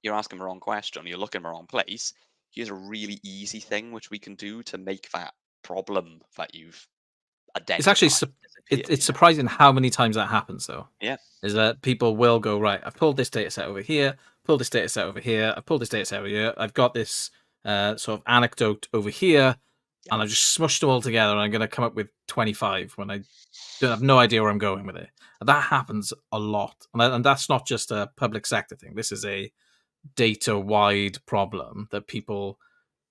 you're asking the wrong question, you're looking in the wrong place. Here's a really easy thing which we can do to make that problem that you've It's actually identified it's disappear. surprising how many times that happens, though. Yeah. Is that people will go, right, I've pulled this data set over here, pulled this data set over here, I've pulled this data set over here, I've got this sort of anecdote over here, Yeah. and I've just smushed them all together, and I'm going to come up with 25 when I don't have no idea where I'm going with it. And that happens a lot, and that's not just a public sector thing. This is a data-wide problem that people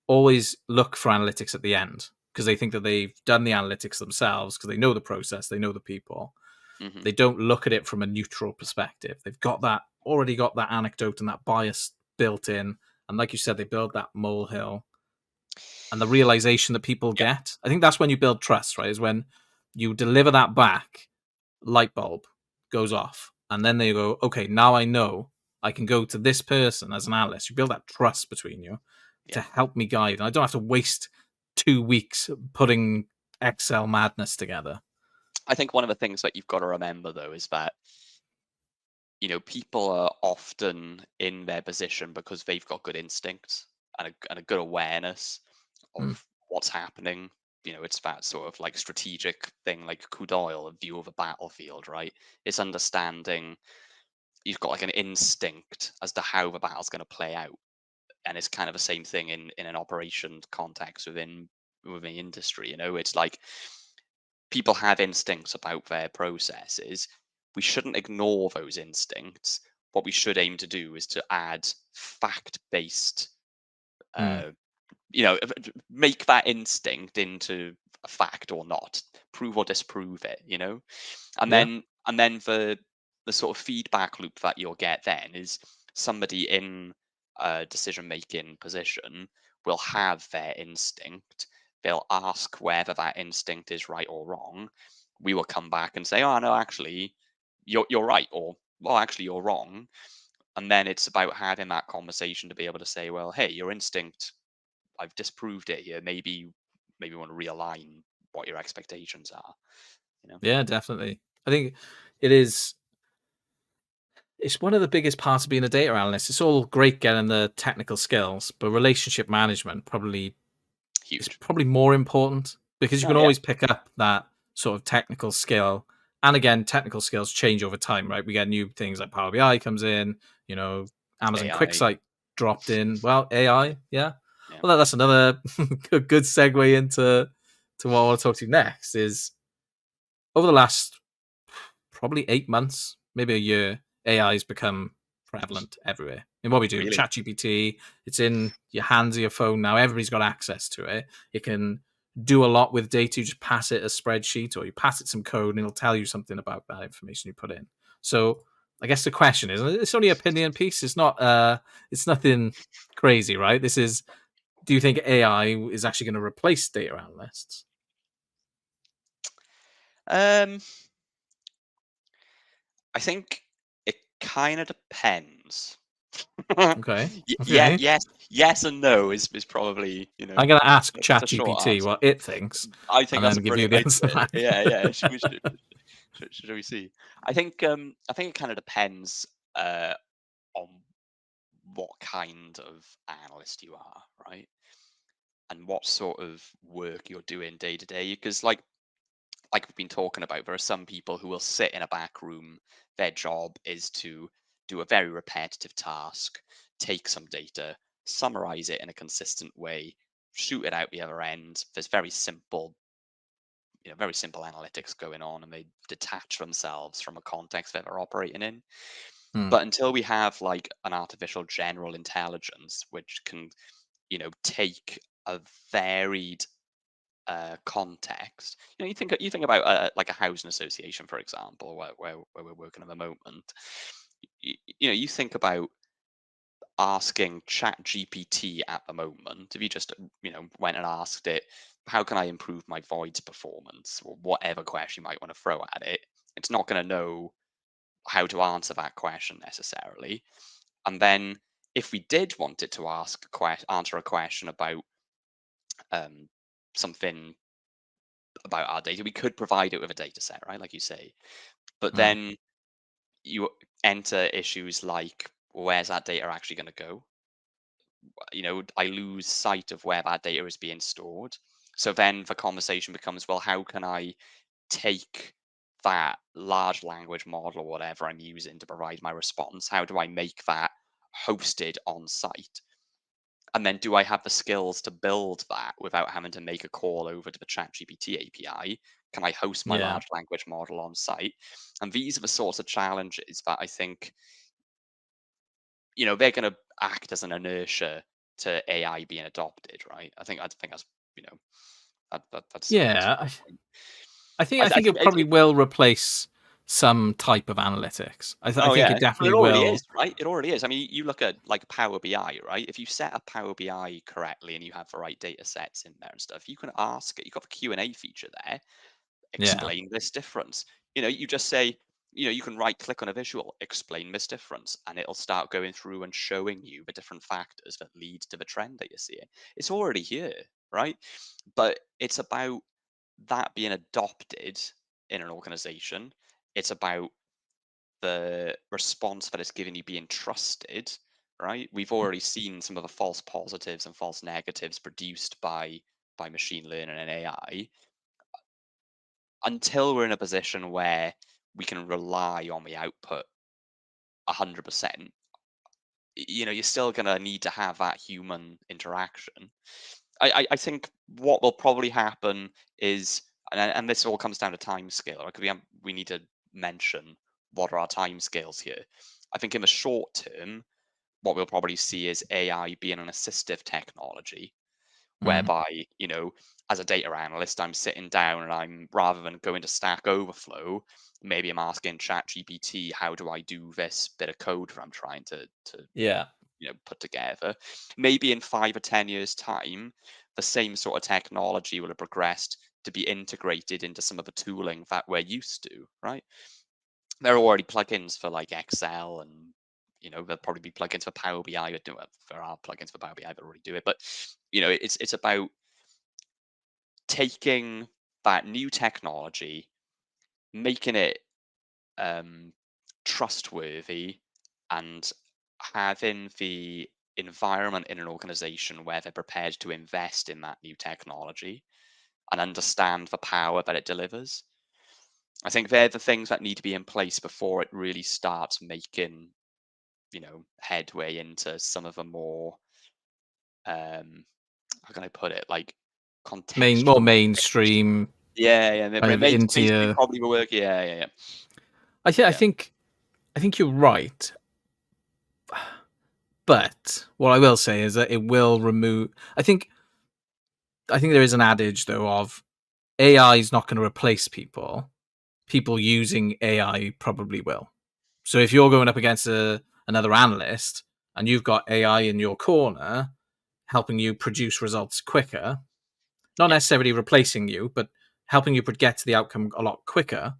always look for analytics at the end because they think that they've done the analytics themselves because they know the process, they know the people. Hmm. They don't look at it from a neutral perspective. They've got that already got that anecdote and that bias built in. And like you said, they build that molehill and the realization that people Yeah. get. I think that's when you build trust, right? Is when you deliver that back, light bulb goes off. And then they go, okay, now I know I can go to this person as an analyst. You build that trust between you Yeah. to help me guide. And I don't have to waste 2 weeks putting Excel madness together. I think one of the things that you've got to remember though is that people are often in their position because they've got good instincts and a good awareness Mm, of what's happening. It's that sort of like strategic thing, like Kudoil, a view of a battlefield, right? It's understanding you've got like an instinct as to how the battle's going to play out, and it's kind of the same thing in an operation context within the industry. It's like people have instincts about their processes. We shouldn't ignore those instincts. What we should aim to do is to add fact-based, mm. uh, make that instinct into a fact or not, prove or disprove it. And Yeah. then the sort of feedback loop that you'll get then is somebody in a decision making position will have their instinct. They'll ask whether that instinct is right or wrong. We will come back and say, oh no, actually you're right, or well, actually you're wrong. And then it's about having that conversation to be able to say, well, hey, your instinct, I've disproved it here. Maybe you want to realign what your expectations are, you know? Yeah, definitely. I think it is. It's one of the biggest parts of being a data analyst. It's all great getting the technical skills, but relationship management probably is Huge. probably more important because you Oh can yeah. always pick up that sort of technical skill. And again, technical skills change over time, right? We get new things like Power BI comes in, you know, Amazon AI. QuickSight dropped in. Well, AI, yeah. Yeah. Well, that's another good segue into what I want to talk to you next. Is over the last probably 8 months, maybe a year, AI has become prevalent everywhere. In what we do, Really? ChatGPT, it's in your hands of your phone now. Everybody's got access to it. It can do a lot with data. You just pass it a spreadsheet or you pass it some code and it'll tell you something about that information you put in. So I guess the question is, it's only an opinion piece. It's nothing crazy, right? This is, do you think AI is actually going to replace data analysts? Um, I think it kind of depends. Okay. Yeah, Okay. yes and no is probably, I'm going to ask that's the short ChatGPT answer. what it thinks I think and that's then a give you brilliant the way to answer do it. back. Yeah, yeah. Should we see? I think it kind of depends on what kind of analyst you are, right? And what sort of work you're doing day to day. Because like we've been talking about, there are some people who will sit in a back room. Their job is to do a very repetitive task, take some data, summarize it in a consistent way, shoot it out the other end. There's very simple analytics going on, and they detach themselves from a context that they're operating in. Hmm. But until we have like an artificial general intelligence, which can, take a varied context. You think about like a housing association, for example, where we're working at the moment. You think about asking chat gpt at the moment. If you just went and asked it, how can I improve my voids performance, or whatever question you might want to throw at it, it's not going to know how to answer that question necessarily. And then if we did want it to answer a question about um, something about our data, we could provide it with a data set, right, like you say. But Mm. then you enter issues like, where's that data actually going to go? I lose sight of where that data is being stored. So then the conversation becomes, well, how can I take that large language model or whatever I'm using to provide my response? How do I make that hosted on site? And then do I have the skills to build that without having to make a call over to the ChatGPT API? Can I host my Yeah. large language model on site? And these are the sorts of challenges that I think, they're going to act as an inertia to AI being adopted, right? I think that's, you know, that's Yeah. my point. I think I, I th- I think think it probably will replace some type of analytics. I Oh think yeah, it well definitely it already is, will. right? It already is. I mean, you look at like Power BI, right? If you set up Power BI correctly and you have the right data sets in there and stuff, you can ask it. You've got the Q&A feature there. Yeah. Explain this difference. You just say, you can right click on a visual, explain this difference, and it'll start going through and showing you the different factors that lead to the trend that you're seeing. It's already here, right? But it's about that being adopted in an organization. It's about the response that it's giving you being trusted, right? We've already seen some of the false positives and false negatives produced by machine learning and AI. Until we're in a position where we can rely on the output 100%, you're still going to need to have that human interaction. I think what will probably happen is, and this all comes down to time scale, right? Because we need to mention what are our time scales here. I think in the short term, what we'll probably see is AI being an assistive technology, Mm. whereby, as a data analyst, I'm sitting down and I'm, rather than going to Stack Overflow, maybe I'm asking ChatGPT, how do I do this bit of code that I'm trying to Yeah. put together. Maybe in 5 or 10 years' time, the same sort of technology will have progressed to be integrated into some of the tooling that we're used to, right? There are already plugins for like Excel, and there'll probably be plugins for Power BI. There are plugins for Power BI that already do it, but it's about taking that new technology, making it um, trustworthy, and having the environment in an organization where they're prepared to invest in that new technology and understand the power that it delivers. I think they're the things that need to be in place before it really starts making, headway into some of the more, how can I put it, like More contextual. mainstream Yeah, yeah, kind of into mainstream your. probably will work. Yeah, yeah, yeah, I think. I yeah, think. I think you're right. But what I will say is that it will remove. I think there is an adage though of AI is not going to replace people. People using AI probably will. So if you're going up against another analyst and you've got AI in your corner helping you produce results quicker, not yeah, necessarily replacing you, but helping you get to the outcome a lot quicker,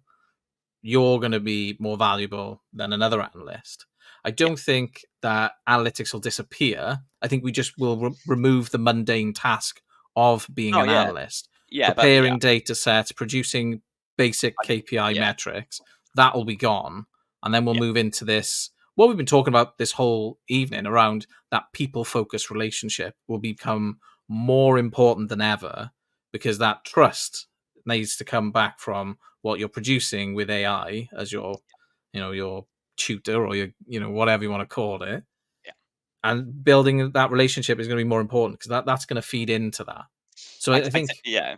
you're going to be more valuable than another analyst. I yeah. don't think that analytics will disappear. I think we just will remove the mundane task of being Oh an yeah, analyst, yeah, but yeah, preparing data sets, producing basic KPI yeah, metrics. That will be gone. And then we'll yeah, move into this. What we've been talking about this whole evening around that people focused relationship will become more important than ever because that trust needs to come back from what you're producing with AI as your, your tutor or your, whatever you want to call it, yeah. and building that relationship is going to be more important because that's going to feed into that. So I think Yeah.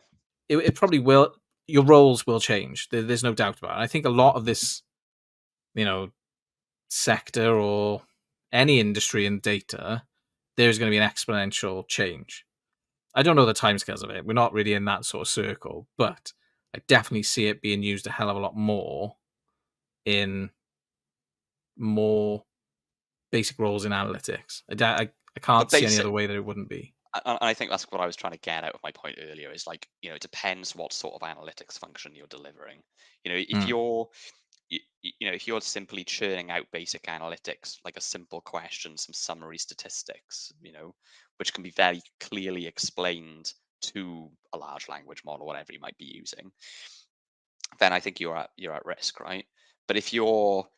it probably will. Your roles will change. There's no doubt about it. I think a lot of this, you know, sector or any industry in data, there's going to be an exponential change. I don't know the timescales of it. We're not really in that sort of circle, but I definitely see it being used a hell of a lot more in more basic roles in analytics. I But can't see any basic, other way that it wouldn't be. and I think that's what I was trying to get out of my point earlier. Is like, it depends what sort of analytics function you're delivering. If Mm. you're if you're simply churning out basic analytics, like a simple question, some summary statistics, which can be very clearly explained to a large language model, whatever you might be using, then I think you're at risk, right? But if you're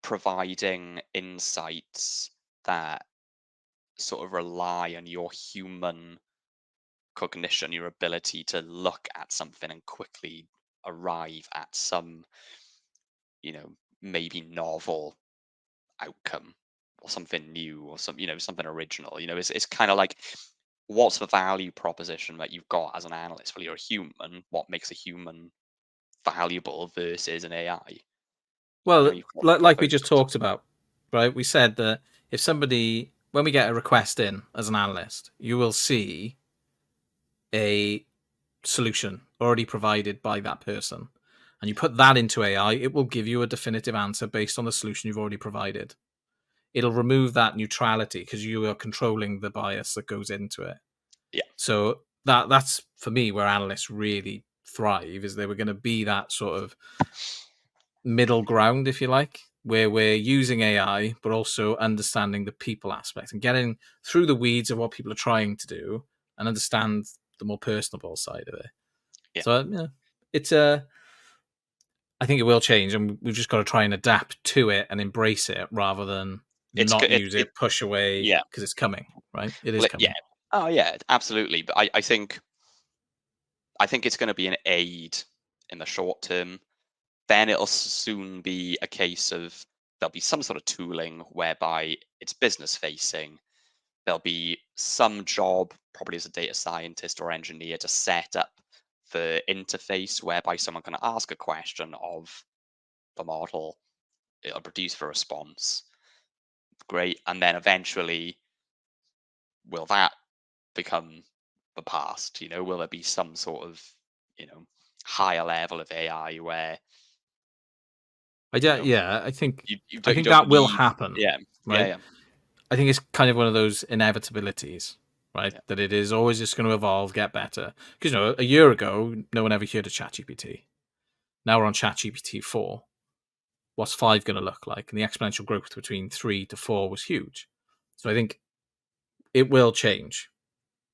providing insights that sort of rely on your human cognition, your ability to look at something and quickly arrive at some, you know, maybe novel outcome or something new or something original. It's kind of like, what's the value proposition that you've got as an analyst? Well, you're a human. What makes a human valuable versus an AI? Well, You've got like we both just those. talked about, right? We said that if somebody, when we get a request in as an analyst, you will see a solution already provided by that person. And you Yeah, put that into AI, it will give you a definitive answer based on the solution you've already provided. It'll remove that neutrality because you are controlling the bias that goes into it. yeah, So that's for me where analysts really thrive is they were going to be that sort of middle ground, if you like, where we're using AI, but also understanding the people aspect and getting through the weeds of what people are trying to do and understand the more personable side of it. yeah. So yeah, it's a. I think it will change, and we've just got to try and adapt to it and embrace it rather than It's not it, use it it, push away yeah, because it's coming. Right, it is well, yeah. coming. Oh yeah, absolutely. But I think it's going to be an aid in the short term. Then it'll soon be a case of there'll be some sort of tooling whereby it's business facing. There'll be some job, probably as a data scientist or engineer, to set up the interface whereby someone can ask a question of the model, it'll produce the response. Great. And then eventually, will that become the past? Will there be some sort of, you know, higher level of AI where, you know, Yeah, I you think don't that will need, happen. yeah, yeah, Right. yeah, I think it's kind of one of those inevitabilities, right? yeah, That it is always just going to evolve, get better. Because a year ago, no one ever heard of ChatGPT. Now we're on ChatGPT 4. What's 5 going to look like? And the exponential growth between 3 to 4 was huge. So I think it will change,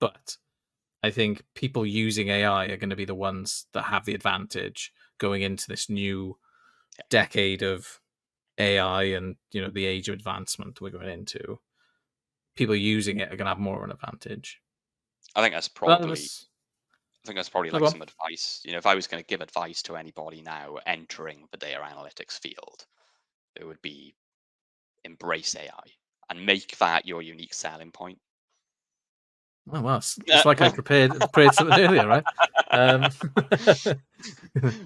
but I think people using AI are going to be the ones that have the advantage going into this new yeah. decade of AI and the age of advancement we're going into. People using it are going to have more of an advantage. I think that's But probably I think that's probably no, like go on. some advice. If I was going to give advice to anybody now entering the data analytics field, it would be embrace AI and make that your unique selling point. Oh well, it's like I prepared something earlier, right? Um,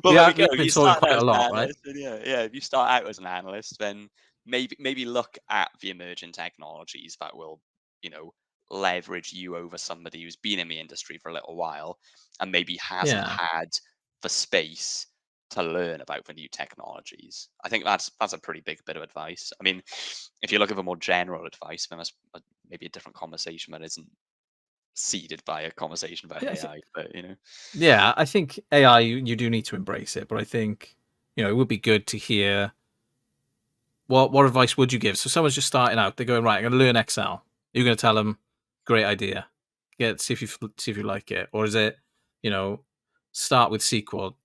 Well, we there we have go. been You talking start out quite a as an lot, right? analyst, and yeah. If you start out as an analyst, then maybe look at the emerging technologies that will, you know, leverage you over somebody who's been in the industry for a little while and maybe hasn't Yeah, had the space to learn about the new technologies. I think that's a pretty big bit of advice. I mean, if you look at the more general advice, then that's maybe a different conversation that isn't seeded by a conversation about I think. AI. But Yeah, I think AI. You do need to embrace it, but I think it would be good to hear what advice would you give? So someone's just starting out. They're going right. I'm going to learn Excel. You're going to tell them, great idea. See if you like it, or is it, you know, start with SQL.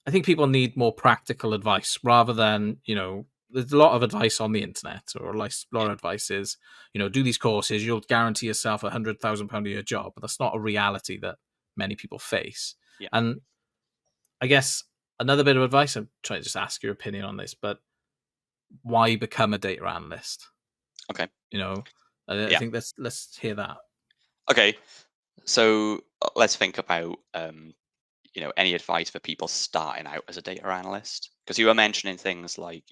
I think people need more practical advice rather than There's a lot of advice on the internet, or like a lot yeah, of advice is, do these courses. You'll guarantee yourself £100,000 a year job, but that's not a reality that many people face. yeah, And I guess another bit of advice. I'm trying to just ask your opinion on this, but why become a data analyst? okay, You know, I yeah. think let's hear that. Okay, so let's think about any advice for people starting out as a data analyst, because you were mentioning things like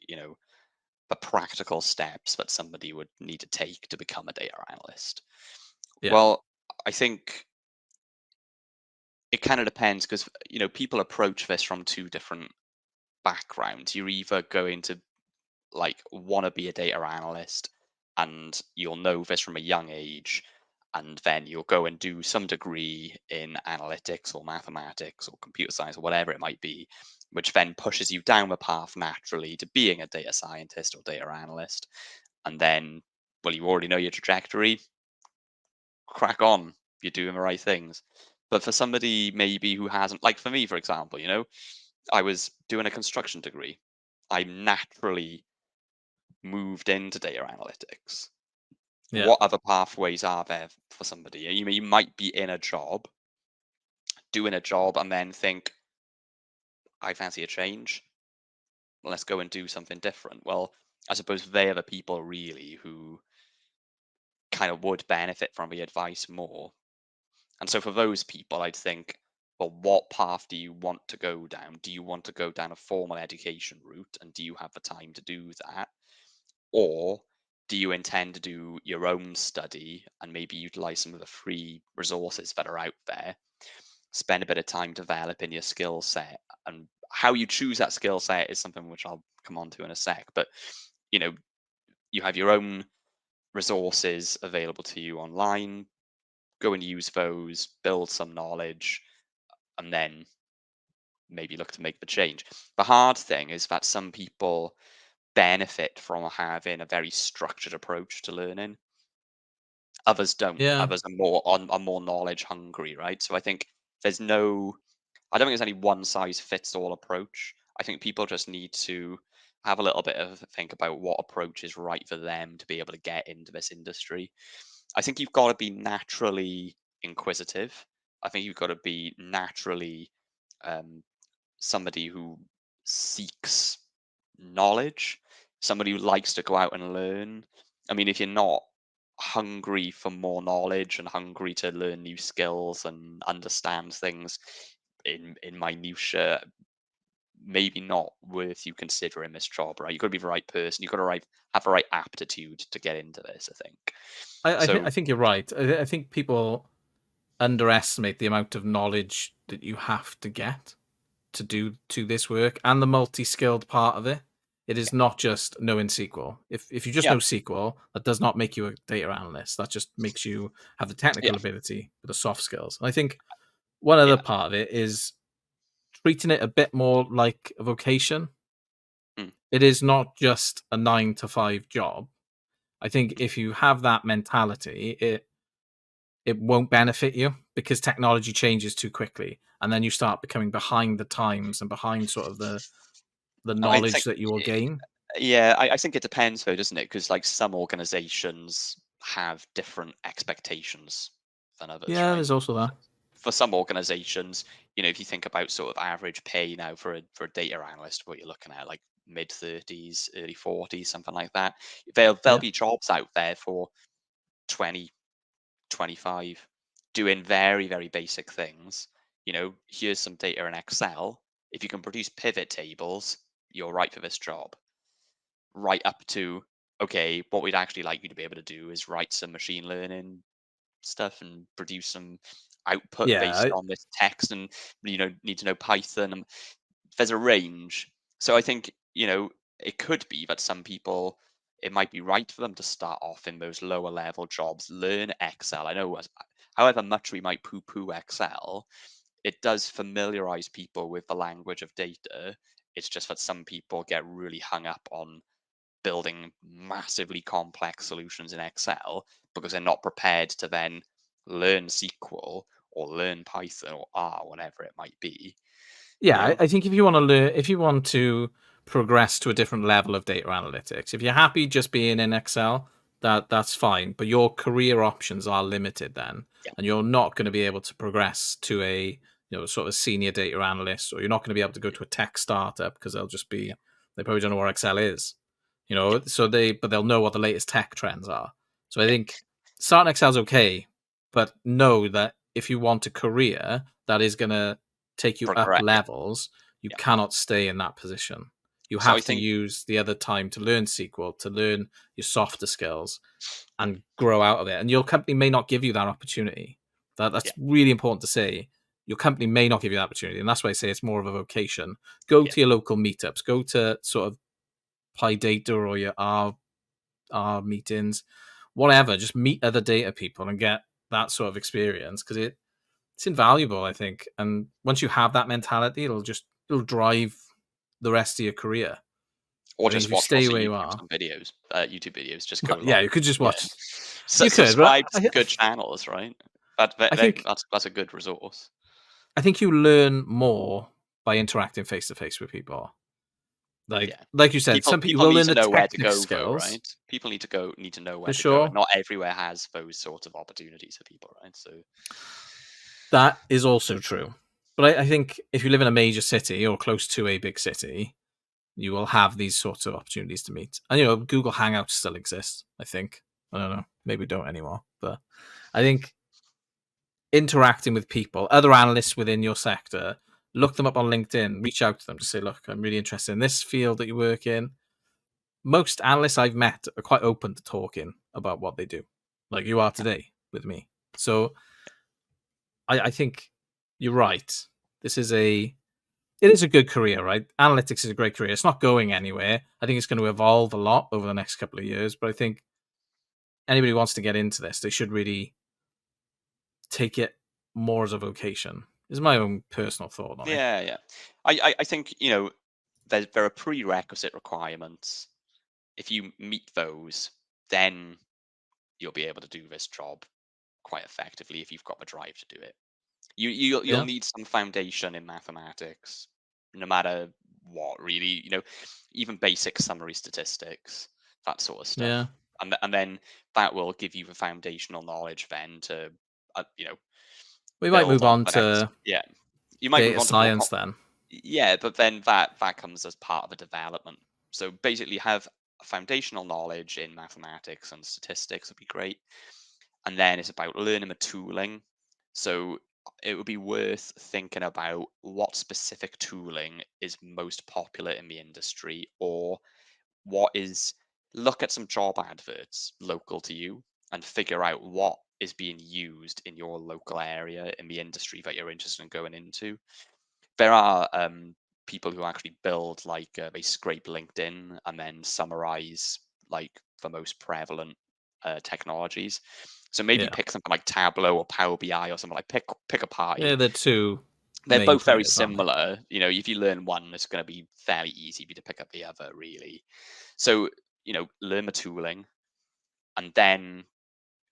the practical steps that somebody would need to take to become a data analyst. Yeah, Well, I think it kind of depends because people approach this from two different backgrounds. You're either going to like want to be a data analyst and you'll know this from a young age, and then you'll go and do some degree in analytics or mathematics or computer science or whatever it might be, which then pushes you down the path naturally to being a data scientist or data analyst. And then, well, you already know your trajectory, crack on, you're doing the right things. But for somebody maybe who hasn't, like for me, for example, I was doing a construction degree. I naturally moved into data analytics. Yeah. What other pathways are there for somebody? You might be in a job, doing a job, and then think, I fancy a change. Let's go and do something different. Well, I suppose they are the people really who kind of would benefit from the advice more. And so for those people, I'd think, well, what path do you want to go down? Do you want to go down a formal education route? And do you have the time to do that? Or do you intend to do your own study and maybe utilize some of the free resources that are out there? Spend a bit of time developing your skill set. And how you choose that skill set is something which I'll come on to in a sec. But, you know, you have your own resources available to you online. Go and use those, build some knowledge, and then maybe look to make the change. The hard thing is that some people benefit from having a very structured approach to learning. Others don't. Yeah. Others are more knowledge hungry, right? So I think there's no I don't think there's any one size fits all approach. I think people just need to have a little bit of a think about what approach is right for them to be able to get into this industry. I think you've got to be naturally inquisitive. I think you've got to be naturally um, somebody who seeks knowledge, somebody who likes to go out and learn. I mean, if you're not hungry for more knowledge and hungry to learn new skills and understand things in minutia, maybe not worth you considering this job, right? You've got to be the right person. You've got to have the right aptitude to get into this, I think. I So think you're right. I think people underestimate the amount of knowledge that you have to get to do to this work and the multi-skilled part of it. It is yeah, not just knowing SQL. If you just yeah, know SQL, that does not make you a data analyst. That just makes you have the yeah, technical ability but the soft skills. And I think one other yeah. part of it is treating it a bit more like a vocation. Mm, It is not just a 9 to 5 job. I think if you have that mentality, it won't benefit you because technology changes too quickly, and then you start becoming behind the times and behind sort of the I knowledge think. that you will gain. Yeah, I think it depends though, doesn't it? Because like some organizations have different expectations than others, Yeah, right? there's also that. For some organizations, if you think about sort of average pay now for a data analyst, what you're looking at, like mid 30s, early 40s, something like that. There'll Yeah. be jobs out there for 20, 25, doing very, very basic things. Here's some data in Excel. If you can produce pivot tables, you're right for this job, right up to, okay, what we'd actually like you to be able to do is write some machine learning stuff and produce some output Yeah, based on this text, and need to know Python, and there's a range. So I think it could be that some people, it might be right for them to start off in those lower level jobs, learn Excel. I know however much we might poo poo Excel, it does familiarize people with the language of data. It's just that some people get really hung up on building massively complex solutions in Excel because they're not prepared to then learn SQL or learn Python or R, whatever it might be. You yeah. I, know? I think if you want to learn, if you want to progress to a different level of data analytics, if you're happy just being in Excel, that's fine. But your career options are limited then, Yeah, and you're not going to be able to progress to a sort of senior data analyst, or you're not going to be able to go to a tech startup because they'll just yeah, be they probably don't know what Excel is. yeah, So but they'll know what the latest tech trends are. So I yeah. think starting Excel's okay, but know that if you want a career that is going to take you up Progress. Yeah, levels, you yeah. cannot stay in that position. You So I have to think, use the other time to learn SQL, to learn your softer skills, and grow out of it. And your company may not give you that opportunity. yeah, That's really important to say. your company may not give you that opportunity, and that's why I say it's more of a vocation. Go Yeah. to your local meetups. Go to sort of Pi Data or your R meetings, whatever. Just meet other data people and get that sort of experience because it's invaluable, I think. And once you have that mentality, it'll drive the rest of your career. Or I think just if you watch stay lots of where you are, YouTube videos, just go yeah, you along. could just Yeah. watch. You could, but Subscribe to some good channels, right? I think That's a good resource. I think you learn more by interacting face to face with people. Yeah. Like you said, some people People will need learn to the know where to technical go though, skills right? People need to know for where to go, and sure. not everywhere has those sorts of opportunities for people, right? So That is also true. But I think if you live in a major city or close to a big city, you will have these sorts of opportunities to meet. And Google Hangouts still exists. I think. I don't know. Maybe don't anymore. But I think interacting with people, other analysts within your sector, look them up on LinkedIn, reach out to them to say, look, I'm really interested in this field that you work in. Most analysts I've met are quite open to talking about what they do, like you are today with me. So I think you're right. This is it is a good career, right? Analytics is a great career. It's not going anywhere. I think it's going to evolve a lot over the next couple of years. But I think anybody who wants to get into this, they should really take it more as a vocation. Is my own personal thought on it. yeah, yeah. I think there are prerequisite requirements. If you meet those, then you'll be able to do this job quite effectively if you've got the drive to do it. You'll Yeah, need some foundation in mathematics, no matter what, really. Even basic summary statistics, that sort of yeah. stuff, and then that will give you the foundational knowledge then to We might build move on on the next. to Yeah, you might move data on to more. science then. Yeah, but then that comes as part of the development. So basically, have a foundational knowledge in mathematics and statistics would be great, and then it's about learning the tooling. So it would be worth thinking about what specific tooling is most popular in the industry, or what is look at some job adverts local to you and figure out what is being used in your local area in the industry that you're interested in going into. There are people who actually build they scrape LinkedIn and then summarize like the most prevalent technologies. So maybe Yeah, pick something like Tableau or Power BI or something like pick a they're party. the two They're main both very players, aren't they? similar. If you learn one, it's going to be fairly easy for you to pick up the other, really. So learn the tooling, and then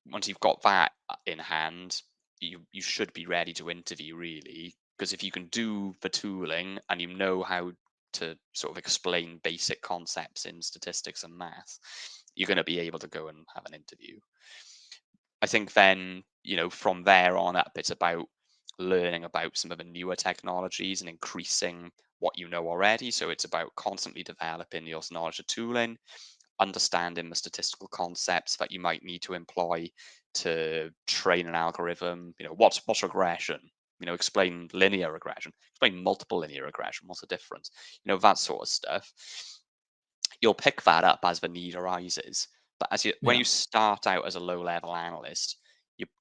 once you've got that in hand, you should be ready to interview, really, because if you can do the tooling and you know how to sort of explain basic concepts in statistics and math, you're going to be able to go and have an interview. I think then, from there on up, it's about learning about some of the newer technologies and increasing what you know already. So it's about constantly developing your knowledge of tooling, understanding the statistical concepts that you might need to employ to train an algorithm. What's regression? Explain linear regression, explain multiple linear regression. What's the difference? That sort of stuff. You'll pick that up as the need arises. But when Yeah, you start out as a low level analyst,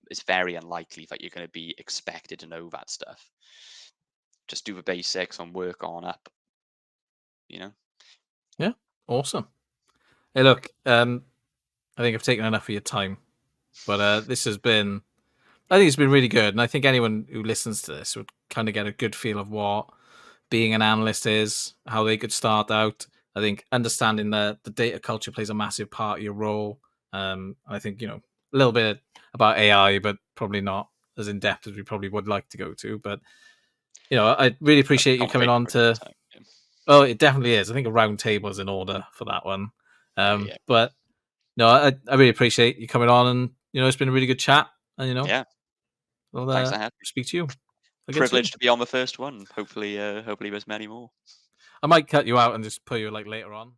it's very unlikely that you're going to be expected to know that stuff. Just do the basics and work on up. You know. yeah, awesome. Hey, look, I think I've taken enough of your time, but this has been. I think it's been really good, and I think anyone who listens to this would kind of get a good feel of what being an analyst is, how they could start out. I think understanding the data culture plays a massive part of your role. I think a little bit about AI, but probably not as in depth as we probably would like to go to. But I really That's a appreciate you coming conversation on for another to. time. Yeah. Oh, it definitely is. I think a round table is in order for that one. Yeah. Yeah. But no, I really appreciate you coming on, and it's been a really good chat. And Yeah. I'll Thanks for having me. speak to you again soon. Privileged to be on the first one. Hopefully, hopefully there's many more. I might cut you out and just put you like later on.